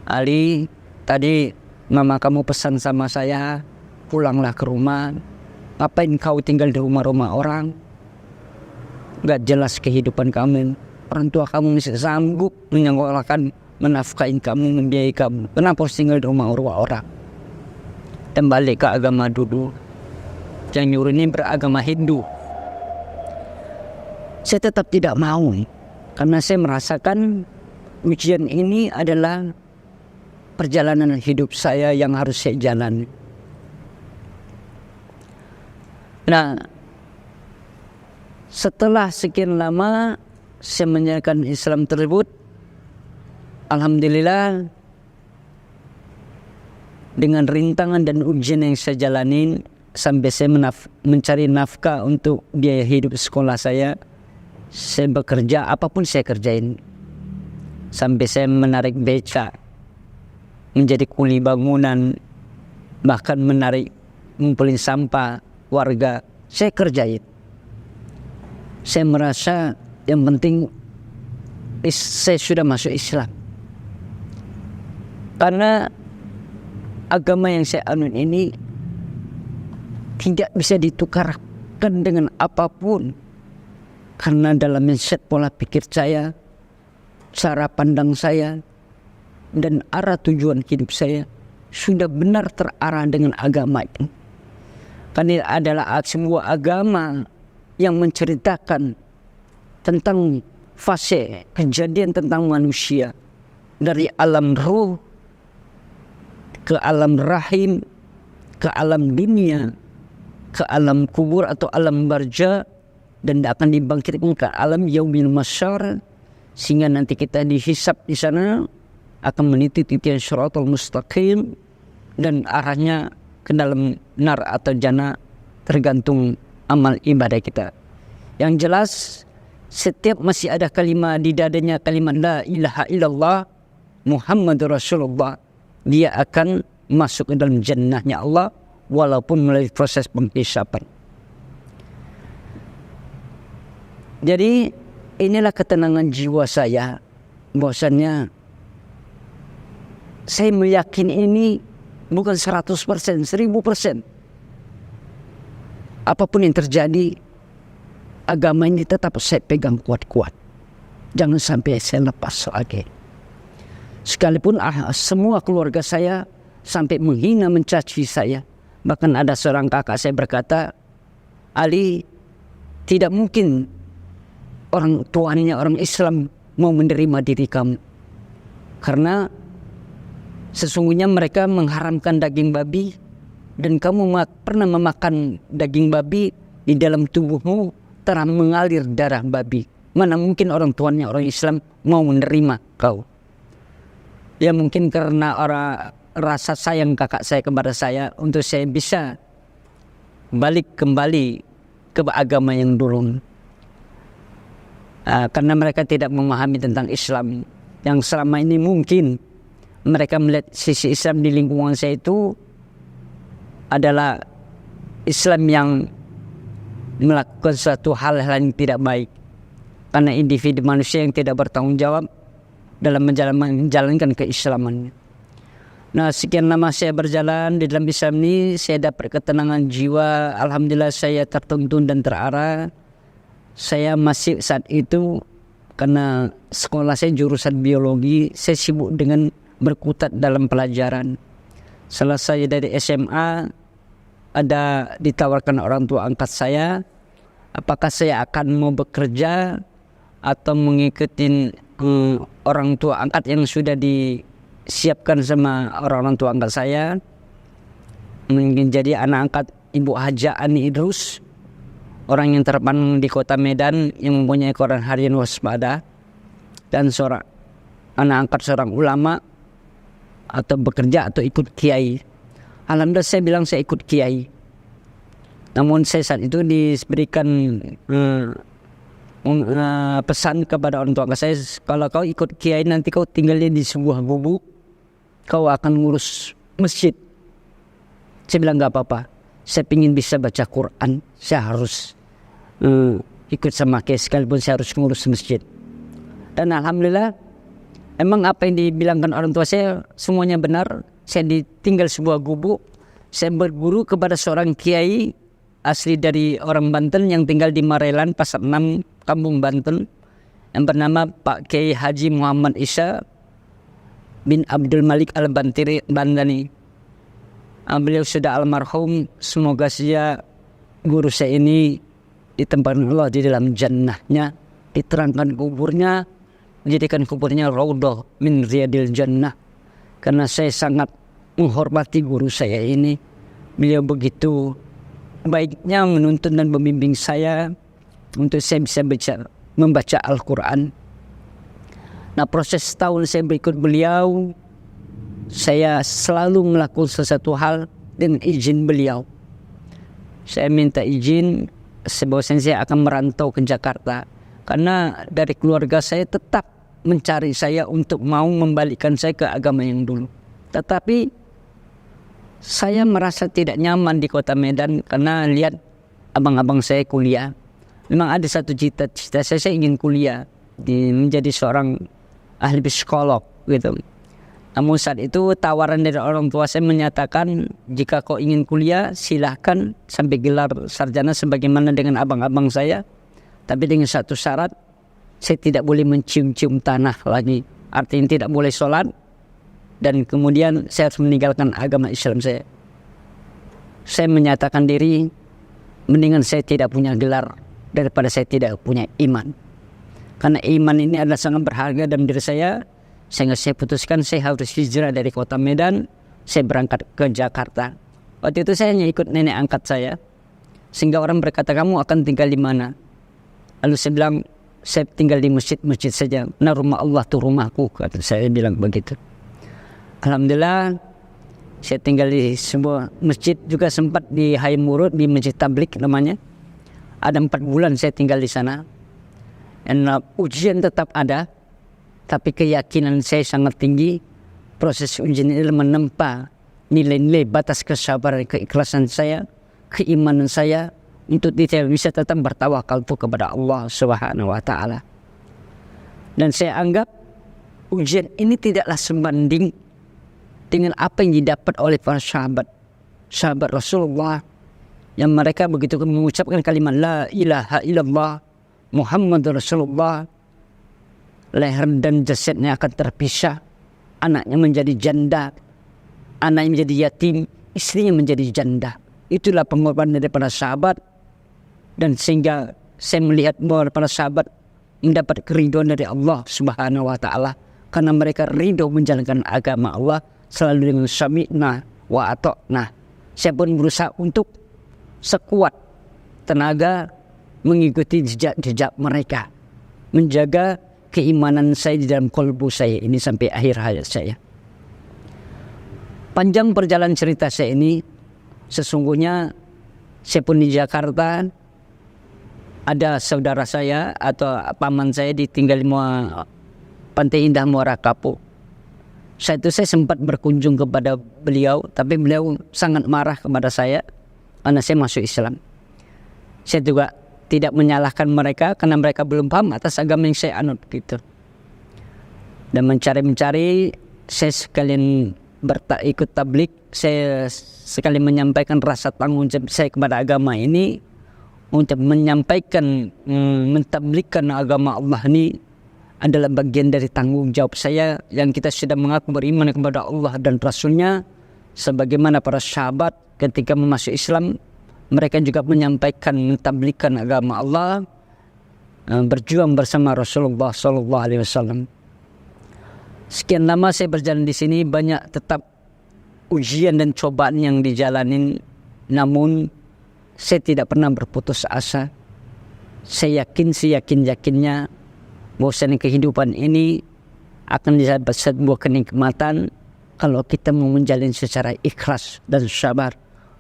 Ali, tadi mama kamu pesan sama saya, pulanglah ke rumah. Ngapain kau tinggal di rumah-rumah orang? Gak jelas kehidupan kamu. Orang tua kamu masih sanggup menyekolahkan, menafkahin kamu, membiayai kamu. Kenapa harus tinggal di rumah-rumah orang? Dan balik ke agama dulu. Yang nyuruh ini beragama Hindu. Saya tetap tidak mau, karena saya merasakan ujian ini adalah perjalanan hidup saya yang harus saya jalani. Nah, setelah sekian lama saya menjalankan Islam tersebut, alhamdulillah dengan rintangan dan ujian yang saya jalanin sampai saya mencari nafkah untuk biaya hidup sekolah saya bekerja, apapun saya kerjain. Sampai saya menarik beca, menjadi kuli bangunan, bahkan ngumpulin sampah warga, saya kerjain. Saya merasa yang penting saya sudah masuk Islam. Karena agama yang saya anut ini tidak bisa ditukarkan dengan apapun. Karena dalam mindset pola pikir saya, cara pandang saya, dan arah tujuan hidup saya sudah benar terarah dengan agama ini. Karena ini adalah sebuah agama yang menceritakan tentang fase kejadian tentang manusia dari alam ruh ke alam rahim, ke alam dunia, ke alam kubur atau alam barja, dan akan dibangkitkan ke alam yaumil masyar, sehingga nanti kita dihisab di sana akan meniti titian syaratul mustaqim dan arahnya ke dalam nar atau jannah tergantung amal ibadah kita. Yang jelas setiap masih ada kalimat di dadanya, kalimat la ilaha illallah Muhammadur Rasulullah, dia akan masuk ke dalam jannahnya Allah walaupun melalui proses penghisaban. Jadi inilah ketenangan jiwa saya, bahwasannya saya meyakini ini bukan 100%, 1000%. Apapun yang terjadi, agama ini tetap saya pegang kuat-kuat. Jangan sampai saya lepas lagi. Sekalipun semua keluarga saya sampai menghina, mencaci saya. Bahkan ada seorang kakak saya berkata, Ali, tidak mungkin orang tuanya orang Islam mau menerima diri kamu. Karena sesungguhnya mereka mengharamkan daging babi, dan kamu pernah memakan daging babi, di dalam tubuhmu telah mengalir darah babi. Mana mungkin orang tuanya orang Islam mau menerima kau. Ya mungkin karena rasa sayang kakak saya kepada saya, untuk saya bisa balik kembali ke agama yang dulu. Karena mereka tidak memahami tentang Islam, yang selama ini mungkin mereka melihat sisi Islam di lingkungan saya itu adalah Islam yang melakukan suatu hal-hal yang tidak baik, karena individu manusia yang tidak bertanggung jawab dalam menjalankan keislamannya. Nah, sekian lama saya berjalan di dalam Islam ini, saya dapat ketenangan jiwa. Alhamdulillah saya tertuntun dan terarah. Saya masih saat itu, karena sekolah saya jurusan biologi, saya sibuk dengan berkutat dalam pelajaran. Selesai dari SMA, ada ditawarkan orang tua angkat saya, apakah saya akan mau bekerja atau mengikuti orang tua angkat yang sudah disiapkan sama orang tua angkat saya, menjadi anak angkat Ibu Haja Ani Idrus, orang yang terpandang di kota Medan yang mempunyai koran harian Waspada, dan seorang anak angkat seorang ulama, atau bekerja atau ikut kiai. Alhamdulillah saya bilang saya ikut kiai. Namun saya saat itu diberikan pesan kepada orang tua saya, kalau kau ikut kiai nanti kau tinggalnya di sebuah gubuk, kau akan ngurus masjid. Saya bilang gak apa-apa, saya ingin bisa baca Quran, saya harus ikut sama kiai sekalipun saya harus ngurus masjid. Dan alhamdulillah emang apa yang dibilangkan orang tua saya semuanya benar. Saya ditinggal sebuah gubuk, saya berguru kepada seorang kiai asli dari orang Banten yang tinggal di Marelan, Pasar 6, Kampung Banten, yang bernama Pak Kiai Haji Muhammad Isa bin Abdul Malik Al-Bandani. Beliau sudah almarhum, semoga saja guru saya ini ditempatkan Allah di dalam jannahnya, diterangkan kuburnya, menjadikan kuburnya raudhah min riyadil jannah. Karena saya sangat menghormati guru saya ini. Beliau begitu baiknya menuntun dan membimbing saya untuk saya bisa membaca Al-Quran. Nah, proses setahun saya berikut beliau, saya selalu melakukan sesuatu hal dengan izin beliau. Saya minta izin bahwasanya saya akan merantau ke Jakarta, karena dari keluarga saya tetap mencari saya untuk mau membalikkan saya ke agama yang dulu. Tetapi saya merasa tidak nyaman di kota Medan karena lihat abang-abang saya kuliah. Memang ada satu cita-cita saya ingin kuliah menjadi seorang ahli psikolog gitu. Namun saat itu tawaran dari orang tua saya menyatakan, jika kau ingin kuliah silahkan sampai gelar sarjana sebagaimana dengan abang-abang saya, tapi dengan satu syarat, saya tidak boleh mencium-cium tanah lagi. Artinya tidak boleh sholat, dan kemudian saya harus meninggalkan agama Islam saya. Saya menyatakan diri, mendingan saya tidak punya gelar daripada saya tidak punya iman. Karena iman ini adalah sangat berharga dalam diri saya, sehingga saya putuskan saya harus hijrah dari kota Medan. Saya berangkat ke Jakarta. Waktu itu saya hanya ikut nenek angkat saya, sehingga orang berkata, kamu akan tinggal di mana? Lalu saya bilang, saya tinggal di masjid-masjid saja. Nah, rumah Allah itu rumahku, kata saya bilang begitu. Alhamdulillah, saya tinggal di sebuah masjid juga, sempat di Hayam Murud, di Masjid Tablik namanya. Ada 4 bulan saya tinggal di sana. Dan ujian tetap ada, tapi keyakinan saya sangat tinggi. Proses ujian ini menempa nilai-nilai batas kesabaran, keikhlasan saya, keimanan saya, untuk tidak bisa tetap bertawakal kepada Allah Subhanahu wa Ta'ala. Dan saya anggap ujian ini tidaklah sebanding dengan apa yang didapat oleh para sahabat Rasulullah, yang mereka begitu mengucapkan kalimat la ilaha illallah Muhammad Rasulullah, leher dan jasadnya akan terpisah, anaknya menjadi janda, anaknya menjadi yatim, istrinya menjadi janda. Itulah pengorbanan daripada sahabat. Dan sehingga saya melihat bahwa para sahabat mendapat keridhaan dari Allah Subhanahu wa Ta'ala, karena mereka ridho menjalankan agama Allah selalu dengan sami'na wa ata'na. Saya pun berusaha untuk sekuat tenaga mengikuti jejak-jejak mereka, menjaga keimanan saya di dalam kalbu saya ini sampai akhir hayat saya. Panjang perjalanan cerita saya ini, sesungguhnya saya pun di Jakarta, ada saudara saya atau paman saya ditinggal di Pantai Indah Muara Kapuk. Saat itu saya sempat berkunjung kepada beliau, tapi beliau sangat marah kepada saya karena saya masuk Islam. Saya juga tidak menyalahkan mereka karena mereka belum paham atas agama yang saya anut gitu. Dan mencari-mencari, saya sekalian ikut tablik, saya sekali menyampaikan rasa tanggung jawab saya kepada agama ini, untuk menyampaikan, mentablikkan agama Allah ini adalah bagian dari tanggung jawab saya, yang kita sudah mengaku beriman kepada Allah dan Rasulnya, sebagaimana para sahabat ketika masuk Islam, mereka juga menyampaikan, mentablikkan agama Allah, berjuang bersama Rasulullah SAW. Sekian lama saya berjalan di sini, banyak tetap ujian dan cobaan yang dijalanin, namun saya tidak pernah berputus asa. Saya yakin, seyakin-yakinnya bahwasanya kehidupan ini akan didapat sebuah kenikmatan kalau kita mau menjalani secara ikhlas dan sabar.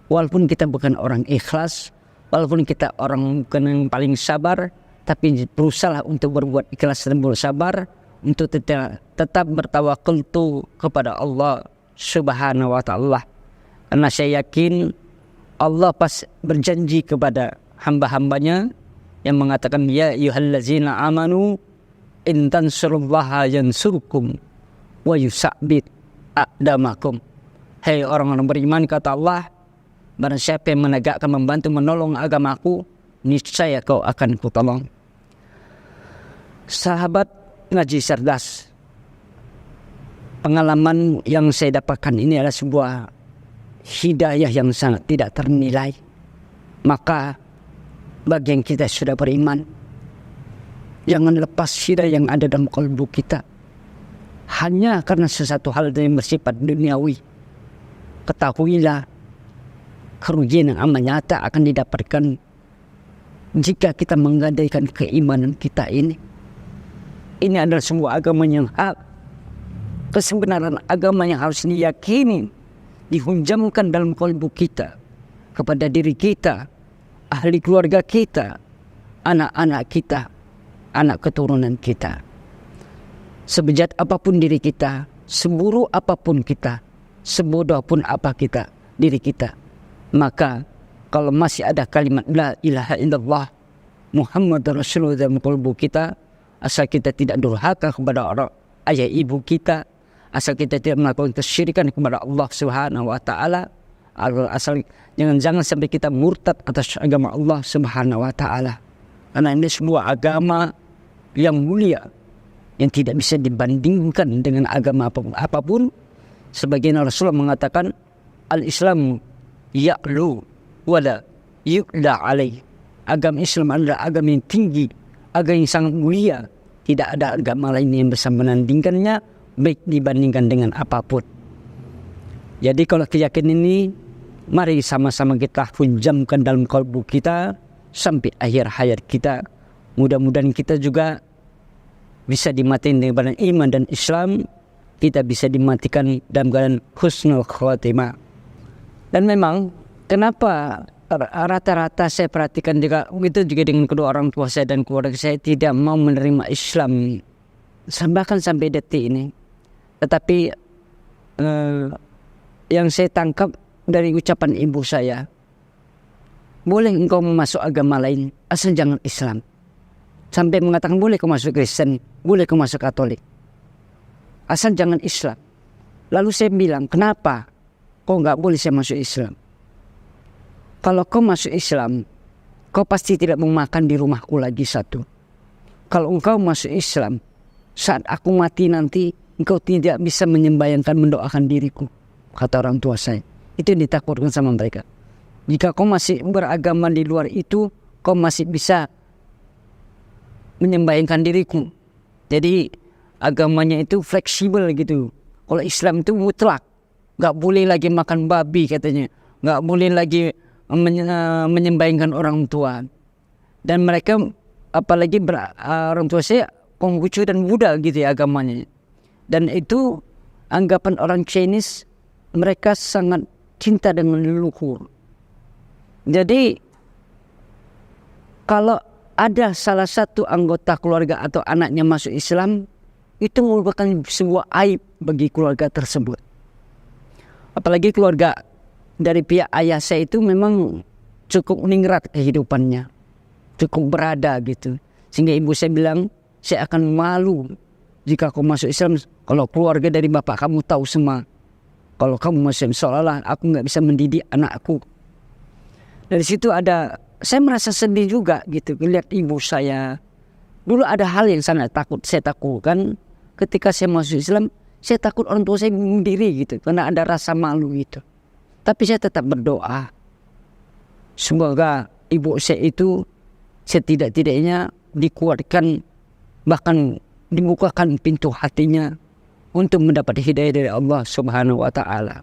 Walaupun kita bukan orang ikhlas, walaupun kita orang bukan yang paling sabar, tapi berusaha untuk berbuat ikhlas dan bersabar, untuk tetap bertawakal kepada Allah Subhanahu wa Ta'ala. Karena saya yakin Allah pas berjanji kepada hamba-hambanya yang mengatakan, ya ayyuhallazina amanu in tansurullaha yansurkum wa yusabbit aqdamakum. Hai orang-orang beriman, kata Allah, barang siapa yang menegakkan, membantu, menolong agamaku, niscaya kau akan kutolong. Sahabat ngaji cerdas, pengalaman yang saya dapatkan ini adalah sebuah hidayah yang sangat tidak ternilai. Maka bagi yang kita sudah beriman, jangan lepas hidayah yang ada dalam kalbu kita hanya karena sesuatu hal yang bersifat duniawi. Ketahuilah, kerugian yang amat nyata akan didapatkan jika kita menggadaikan keimanan kita ini. Ini adalah sebuah agama yang hak, kesebenaran agama yang harus diyakini, dihunjamkan dalam kalbu kita, kepada diri kita, ahli keluarga kita, anak-anak kita, anak keturunan kita. Sebejat apapun diri kita, seburuk apapun kita, sebodoh pun apa kita, diri kita, maka kalau masih ada kalimat la ilaha illallah Muhammad Rasulullah dalam kalbu kita, asal kita tidak durhaka kepada orang ayah ibu kita, asal kita tidak melakukan kesyirikan kepada Allah Subhanahu wa taala, asal jangan sampai kita murtad atas agama Allah Subhanahu wa taala. Karena ini sebuah agama yang mulia yang tidak bisa dibandingkan dengan agama apapun. Sebagian Rasulullah mengatakan al-Islam ya'lu wala yu'la alaih. Agama Islam adalah agama yang tinggi, agama yang sangat mulia. Tidak ada agama lain yang bisa menandingkannya, baik dibandingkan dengan apapun. Jadi kalau keyakinan ini, mari sama-sama kita hunjamkan dalam kalbu kita sampai akhir hayat kita. Mudah-mudahan kita juga bisa dimatikan dengan iman dan Islam. Kita bisa dimatikan dalam keadaan husnul khotimah. Dan memang kenapa rata-rata saya perhatikan juga dengan kedua orang tua saya dan keluarga saya tidak mau menerima Islam bahkan sampai detik ini. Tetapi yang saya tangkap dari ucapan ibu saya, boleh engkau masuk agama lain asal jangan Islam. Sampai mengatakan boleh kau masuk Kristen, boleh kau masuk Katolik, asal jangan Islam. Lalu saya bilang, kenapa kau nggak boleh saya masuk Islam? Kalau kau masuk Islam, kau pasti tidak mau makan di rumahku lagi satu. Kalau engkau masuk Islam, saat aku mati nanti, engkau tidak bisa menyembayangkan, mendoakan diriku, kata orang tua saya. Itu yang ditakutkan sama mereka. Jika kau masih beragama di luar itu, kau masih bisa menyembayangkan diriku. Jadi agamanya itu fleksibel gitu. Kalau Islam itu mutlak, nggak boleh lagi makan babi katanya, nggak boleh lagi menyembayangkan orang tua. Dan mereka apalagi orang tua saya Konghucu dan Buddha gitu ya agamanya. Dan itu anggapan orang Chinese, mereka sangat cinta dengan leluhur. Jadi kalau ada salah satu anggota keluarga atau anaknya masuk Islam, itu merupakan sebuah aib bagi keluarga tersebut. Apalagi keluarga dari pihak ayah saya itu memang cukup ningrat kehidupannya, cukup berada gitu. Sehingga ibu saya bilang, saya akan malu jika kau masuk Islam kalau keluarga dari bapak kamu tahu semua. Kalau kamu masuk Islam, seolah-olah aku nggak bisa mendidik anakku. Dari situ saya merasa sedih juga gitu melihat ibu saya. Dulu ada hal yang saya takutkan ketika saya masuk Islam. Saya takut orang tua saya bunuh diri gitu karena ada rasa malu gitu. Tapi saya tetap berdoa, semoga ibu saya itu setidak-tidaknya dikuatkan, bahkan dibukakan pintu hatinya untuk mendapat hidayah dari Allah Subhanahu wa taala.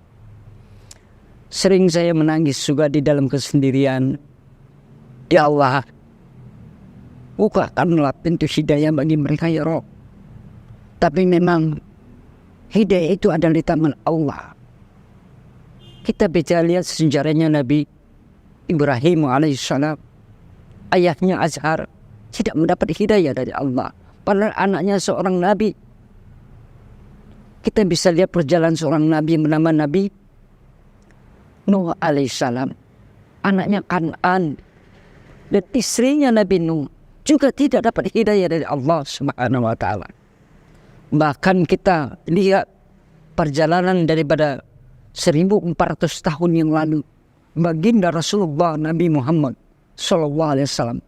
Sering saya menangis juga di dalam kesendirian. Ya Allah, bukakanlah pintu hidayah bagi mereka ya Rabb. Tapi memang hidayah itu adalah di tangan Allah. Kita bicara lihat sejarahnya Nabi Ibrahim alaihissalam. Ayahnya Azhar tidak mendapat hidayah dari Allah, padahal anaknya seorang Nabi. Kita bisa lihat perjalanan seorang Nabi yang bernama Nabi Nuh alaihissalam. Anaknya Kan'an. Dan istrinya Nabi Nuh juga tidak dapat hidayah dari Allah Subhanahu wa taala. Bahkan kita lihat perjalanan daripada 1400 tahun yang lalu, baginda Rasulullah Nabi Muhammad sallallahu alaihi wasallam,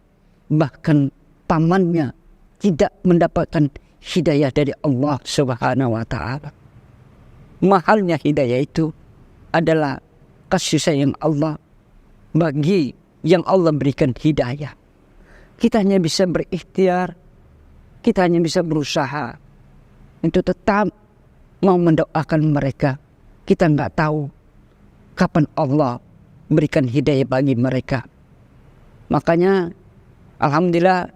bahkan pamannya tidak mendapatkan hidayah dari Allah Subhanahu wa taala. Mahalnya hidayah itu adalah kasih sayang Allah bagi yang Allah berikan hidayah. Kita hanya bisa berikhtiar, kita hanya bisa berusaha untuk tetap mau mendoakan mereka. Kita nggak tahu kapan Allah berikan hidayah bagi mereka. Makanya alhamdulillah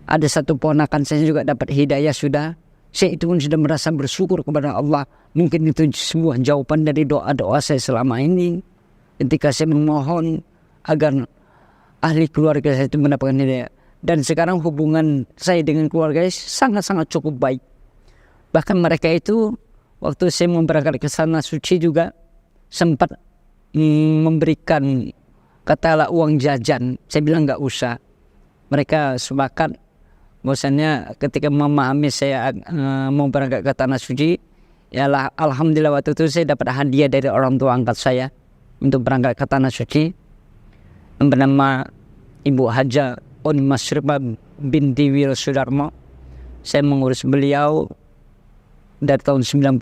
ada satu ponakan saya juga dapat hidayah sudah. Saya itu pun sudah merasa bersyukur kepada Allah. Mungkin itu sebuah jawaban dari doa-doa saya selama ini. Ketika saya memohon agar ahli keluarga saya itu mendapatkan hidayah. Dan sekarang hubungan saya dengan keluarga saya sangat-sangat cukup baik. Bahkan mereka itu waktu saya mau berangkat ke sana suci juga sempat memberikan katalah uang jajan. Saya bilang nggak usah. Mereka sepakat bahwasannya ketika memahami saya mau berangkat ke tanah suci, ya alhamdulillah waktu itu saya dapat hadiah dari orang tua angkat saya untuk berangkat ke tanah suci, yang bernama Ibu Haja On Masribah binti Wiro Sudarmo. Saya mengurus beliau dari tahun 95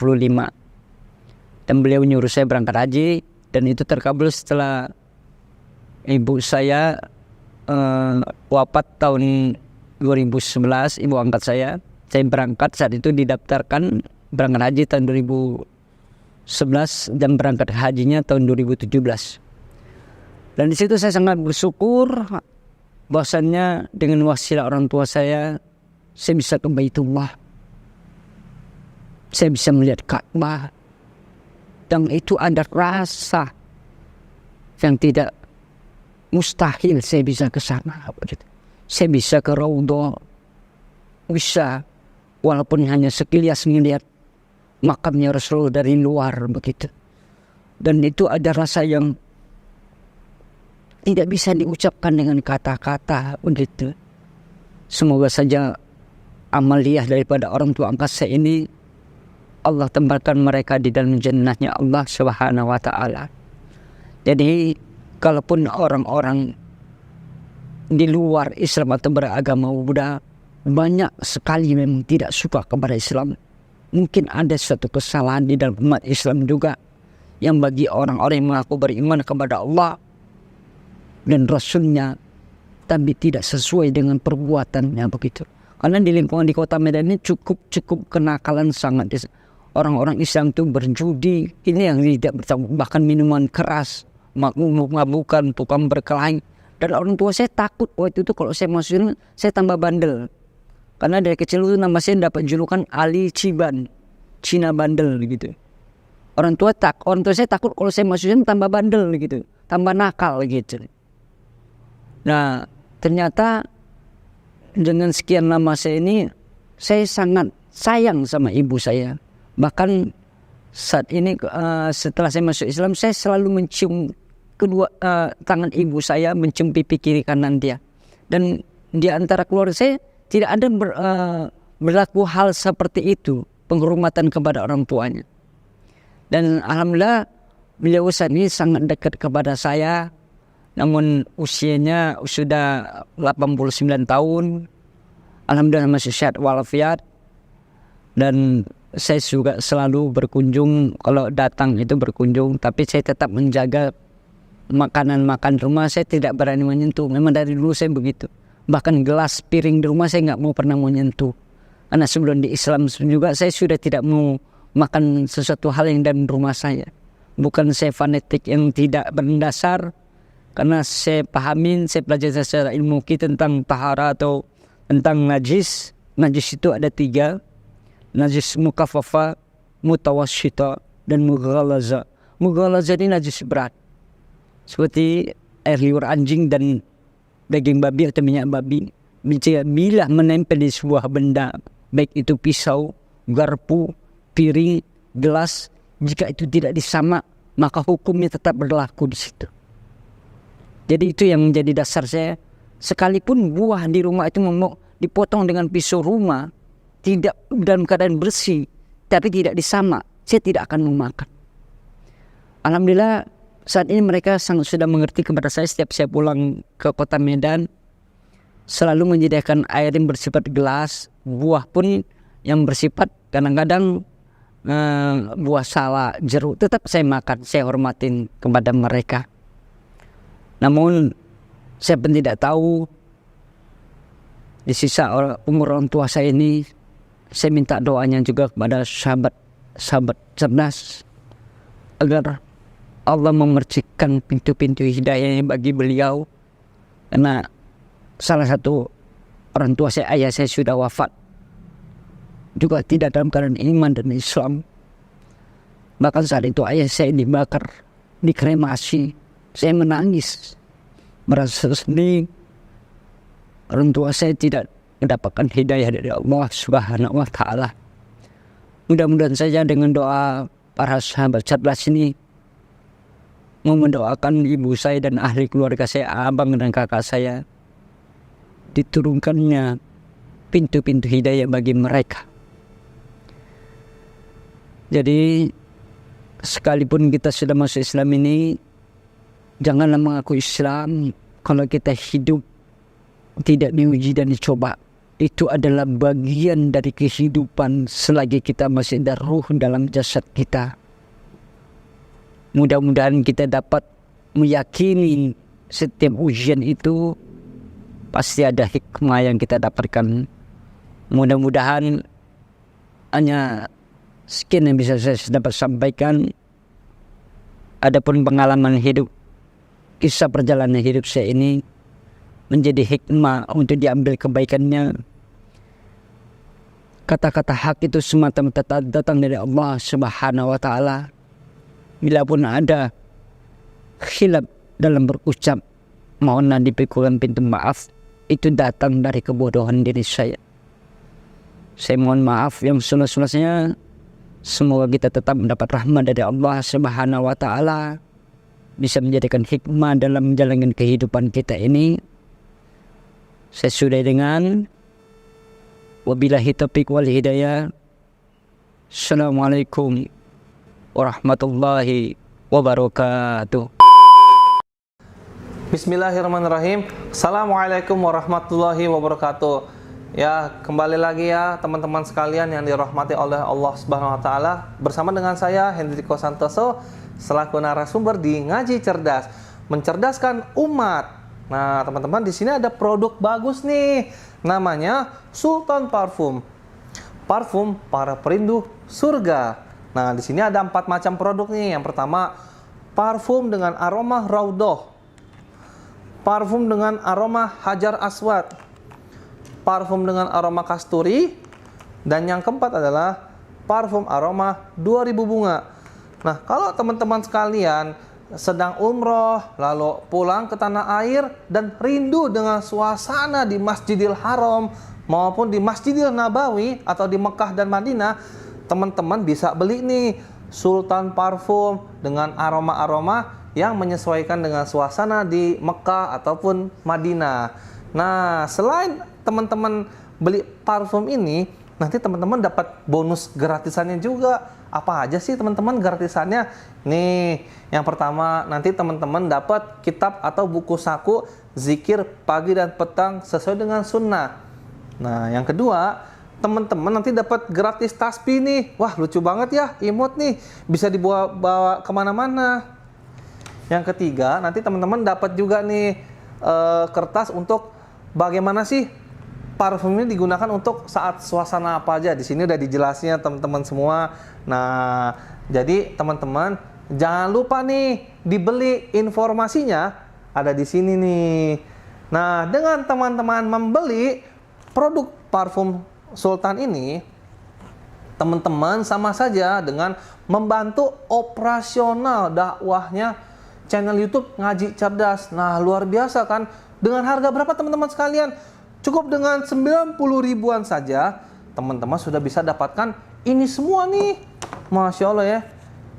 dan beliau nyuruh saya berangkat haji, dan itu terkabul setelah ibu saya wafat tahun 2011, ibu angkat saya berangkat saat itu didaftarkan berangkat haji tahun 2011 dan berangkat hajinya tahun 2017. Dan di situ saya sangat bersyukur bahwasannya dengan wasilah orang tua saya bisa ke Baitullah, saya bisa melihat Ka'bah, dan itu ada rasa yang tidak mustahil saya bisa ke sana. Saya bisa ke Raudhah, bisa walaupun hanya sekilas melihat makamnya Rasulullah dari luar begitu. Dan itu ada rasa yang tidak bisa diucapkan dengan kata-kata begitu. Semoga saja amaliyah daripada orang tua angkat saya ini Allah tempatkan mereka di dalam jannahnya Allah Subhanahu wa taala. Jadi kalaupun orang-orang di luar Islam atau beragama Buddha banyak sekali memang tidak suka kepada Islam, mungkin ada suatu kesalahan di dalam umat Islam juga yang bagi orang-orang yang mengaku beriman kepada Allah dan Rasulnya tapi tidak sesuai dengan perbuatannya begitu. Karena di lingkungan di kota Medan ini cukup kenakalan sangat. Orang-orang Islam itu berjudi, ini yang tidak bertanggung, bahkan minuman keras, mabuk-mabukan, tukang berkelahi. Dan orang tua saya takut waktu itu kalau saya masuk saya tambah bandel. Karena dari kecil itu nama saya dapat julukan Ali Ciban, Cina bandel gitu. Orang tua saya takut kalau saya masuk tambah bandel gitu, tambah nakal gitu. Nah, ternyata dengan sekian lama saya ini, saya sangat sayang sama ibu saya. Bahkan saat ini setelah saya masuk Islam, saya selalu mencium kedua tangan ibu saya, mencium pipi kiri kanan dia. Dan di antara keluarga saya tidak ada berlaku hal seperti itu, penghormatan kepada orang tuanya. Dan alhamdulillah beliau saat ini sangat dekat kepada saya. Namun usianya sudah 89 tahun. Alhamdulillah masih sehat walafiat. Dan saya juga selalu berkunjung, kalau datang itu berkunjung, tapi saya tetap menjaga makanan rumah saya tidak berani menyentuh. Memang dari dulu saya begitu. Bahkan gelas piring di rumah saya nggak mau pernah menyentuh. Karena sebelum di Islam juga saya sudah tidak mau makan sesuatu hal yang dari rumah saya. Bukan saya fanatik yang tidak berdasar, karena saya pahamin, saya pelajari secara ilmu tentang tahara atau tentang najis. Najis itu ada 3. Najis mukaffafa, mutawassita, dan mughalaza. Mughalaza ini najis berat, seperti air liur anjing dan daging babi atau minyak babi. Bila menempel di sebuah benda, baik itu pisau, garpu, piring, gelas, jika itu tidak disamak, maka hukumnya tetap berlaku di situ. Jadi itu yang menjadi dasar saya. Sekalipun buah di rumah itu dipotong dengan pisau rumah, tidak dalam keadaan bersih, tapi tidak disamak, saya tidak akan memakan. Alhamdulillah saat ini mereka sudah mengerti kepada saya. Setiap saya pulang ke kota Medan, selalu menyediakan air yang bersifat gelas, buah pun yang bersifat kadang-kadang buah salak, jeruk, tetap saya makan, saya hormatin kepada mereka. Namun saya pun tidak tahu di sisa umur orang tua saya ini, saya minta doanya juga kepada sahabat cerdas agar Allah memercikkan pintu-pintu hidayahnya bagi beliau. Karena salah satu orang tua saya, ayah saya sudah wafat juga tidak dalam keadaan iman dan Islam. Bahkan saat itu ayah saya dibakar, dikremasi. Saya menangis, merasa sedih. Orang tua saya tidak mendapatkan hidayah dari Allah Subhanahu wa Ta'ala. Mudah-mudahan saja dengan doa para sahabat cerdas ini, mau mendoakan ibu saya dan ahli keluarga saya, abang dan kakak saya, diturunkannya pintu-pintu hidayah bagi mereka. Jadi sekalipun kita sudah masuk Islam ini, janganlah mengaku Islam kalau kita hidup tidak diuji dan dicoba. Itu adalah bagian dari kehidupan selagi kita masih ada ruh dalam jasad kita. Mudah-mudahan kita dapat meyakini setiap ujian itu pasti ada hikmah yang kita dapatkan. Mudah-mudahan hanya sekian yang bisa saya dapat sampaikan. Adapun pengalaman hidup, kisah perjalanan hidup saya ini menjadi hikmah untuk diambil kebaikannya. Kata-kata hak itu semata-mata datang dari Allah Subhanahu wa Ta'ala. Bila pun ada khilaf dalam berucap, mohonlah dibukakan pintu maaf, itu datang dari kebodohan diri saya. Saya mohon maaf yang seluas-luasnya. Semoga kita tetap mendapat rahmat dari Allah Subhanahu wa Ta'ala, bisa menjadikan hikmah dalam menjalankan kehidupan kita ini. Saya sudah dengan wabillahi taufiq wal hidayah. Assalamualaikum warahmatullahi wabarakatuh. Bismillahirrahmanirrahim. Assalamualaikum warahmatullahi wabarakatuh. Ya, kembali lagi ya teman-teman sekalian yang dirahmati oleh Allah Subhanahu wa Ta'ala. Bersama dengan saya Hendriko Santoso selaku narasumber di Ngaji Cerdas, mencerdaskan umat. Nah, teman-teman, di sini ada produk bagus nih. Namanya Sultan Parfum. Parfum para perindu surga. Nah, di sini ada 4 macam produk nih. Yang pertama, parfum dengan aroma Raudhoh. Parfum dengan aroma Hajar Aswad. Parfum dengan aroma Kasturi. Dan yang keempat adalah parfum aroma 2000 bunga. Nah, kalau teman-teman sekalian sedang umroh, lalu pulang ke tanah air dan rindu dengan suasana di Masjidil Haram maupun di Masjidil Nabawi atau di Mekah dan Madinah, teman-teman bisa beli nih Sultan Parfum dengan aroma-aroma yang menyesuaikan dengan suasana di Mekah ataupun Madinah. Nah, selain teman-teman beli parfum ini, nanti teman-teman dapat bonus gratisannya juga. Apa aja sih teman-teman gratisannya? Nih, yang pertama nanti teman-teman dapat kitab atau buku saku zikir pagi dan petang sesuai dengan sunnah. Nah, yang kedua, teman-teman nanti dapat gratis tasbih nih. Wah, lucu banget ya, imut nih, bisa dibawa kemana-mana. Yang ketiga, nanti teman-teman dapat juga nih kertas untuk bagaimana sih parfum ini digunakan untuk saat suasana apa aja. Di sini udah dijelasnya teman-teman semua. Nah, jadi teman-teman jangan lupa nih dibeli, informasinya ada di sini nih. Nah, dengan teman-teman membeli produk parfum Sultan ini, teman-teman sama saja dengan membantu operasional dakwahnya channel YouTube Ngaji Cerdas. Nah, luar biasa kan? Dengan harga berapa teman-teman sekalian? Cukup dengan 90 ribuan saja, teman-teman sudah bisa dapatkan ini semua nih. Masya Allah ya.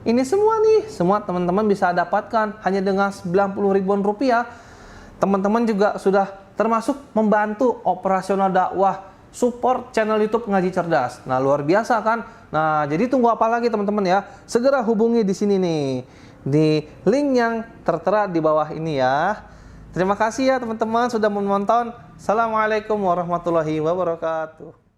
Ini semua nih, semua teman-teman bisa dapatkan hanya dengan 90 ribuan rupiah. Teman-teman juga sudah termasuk membantu operasional dakwah, support channel YouTube Ngaji Cerdas. Nah, luar biasa kan? Nah, jadi tunggu apa lagi teman-teman ya? Segera hubungi di sini nih, di link yang tertera di bawah ini ya. Terima kasih ya teman-teman sudah menonton. Assalamualaikum warahmatullahi wabarakatuh.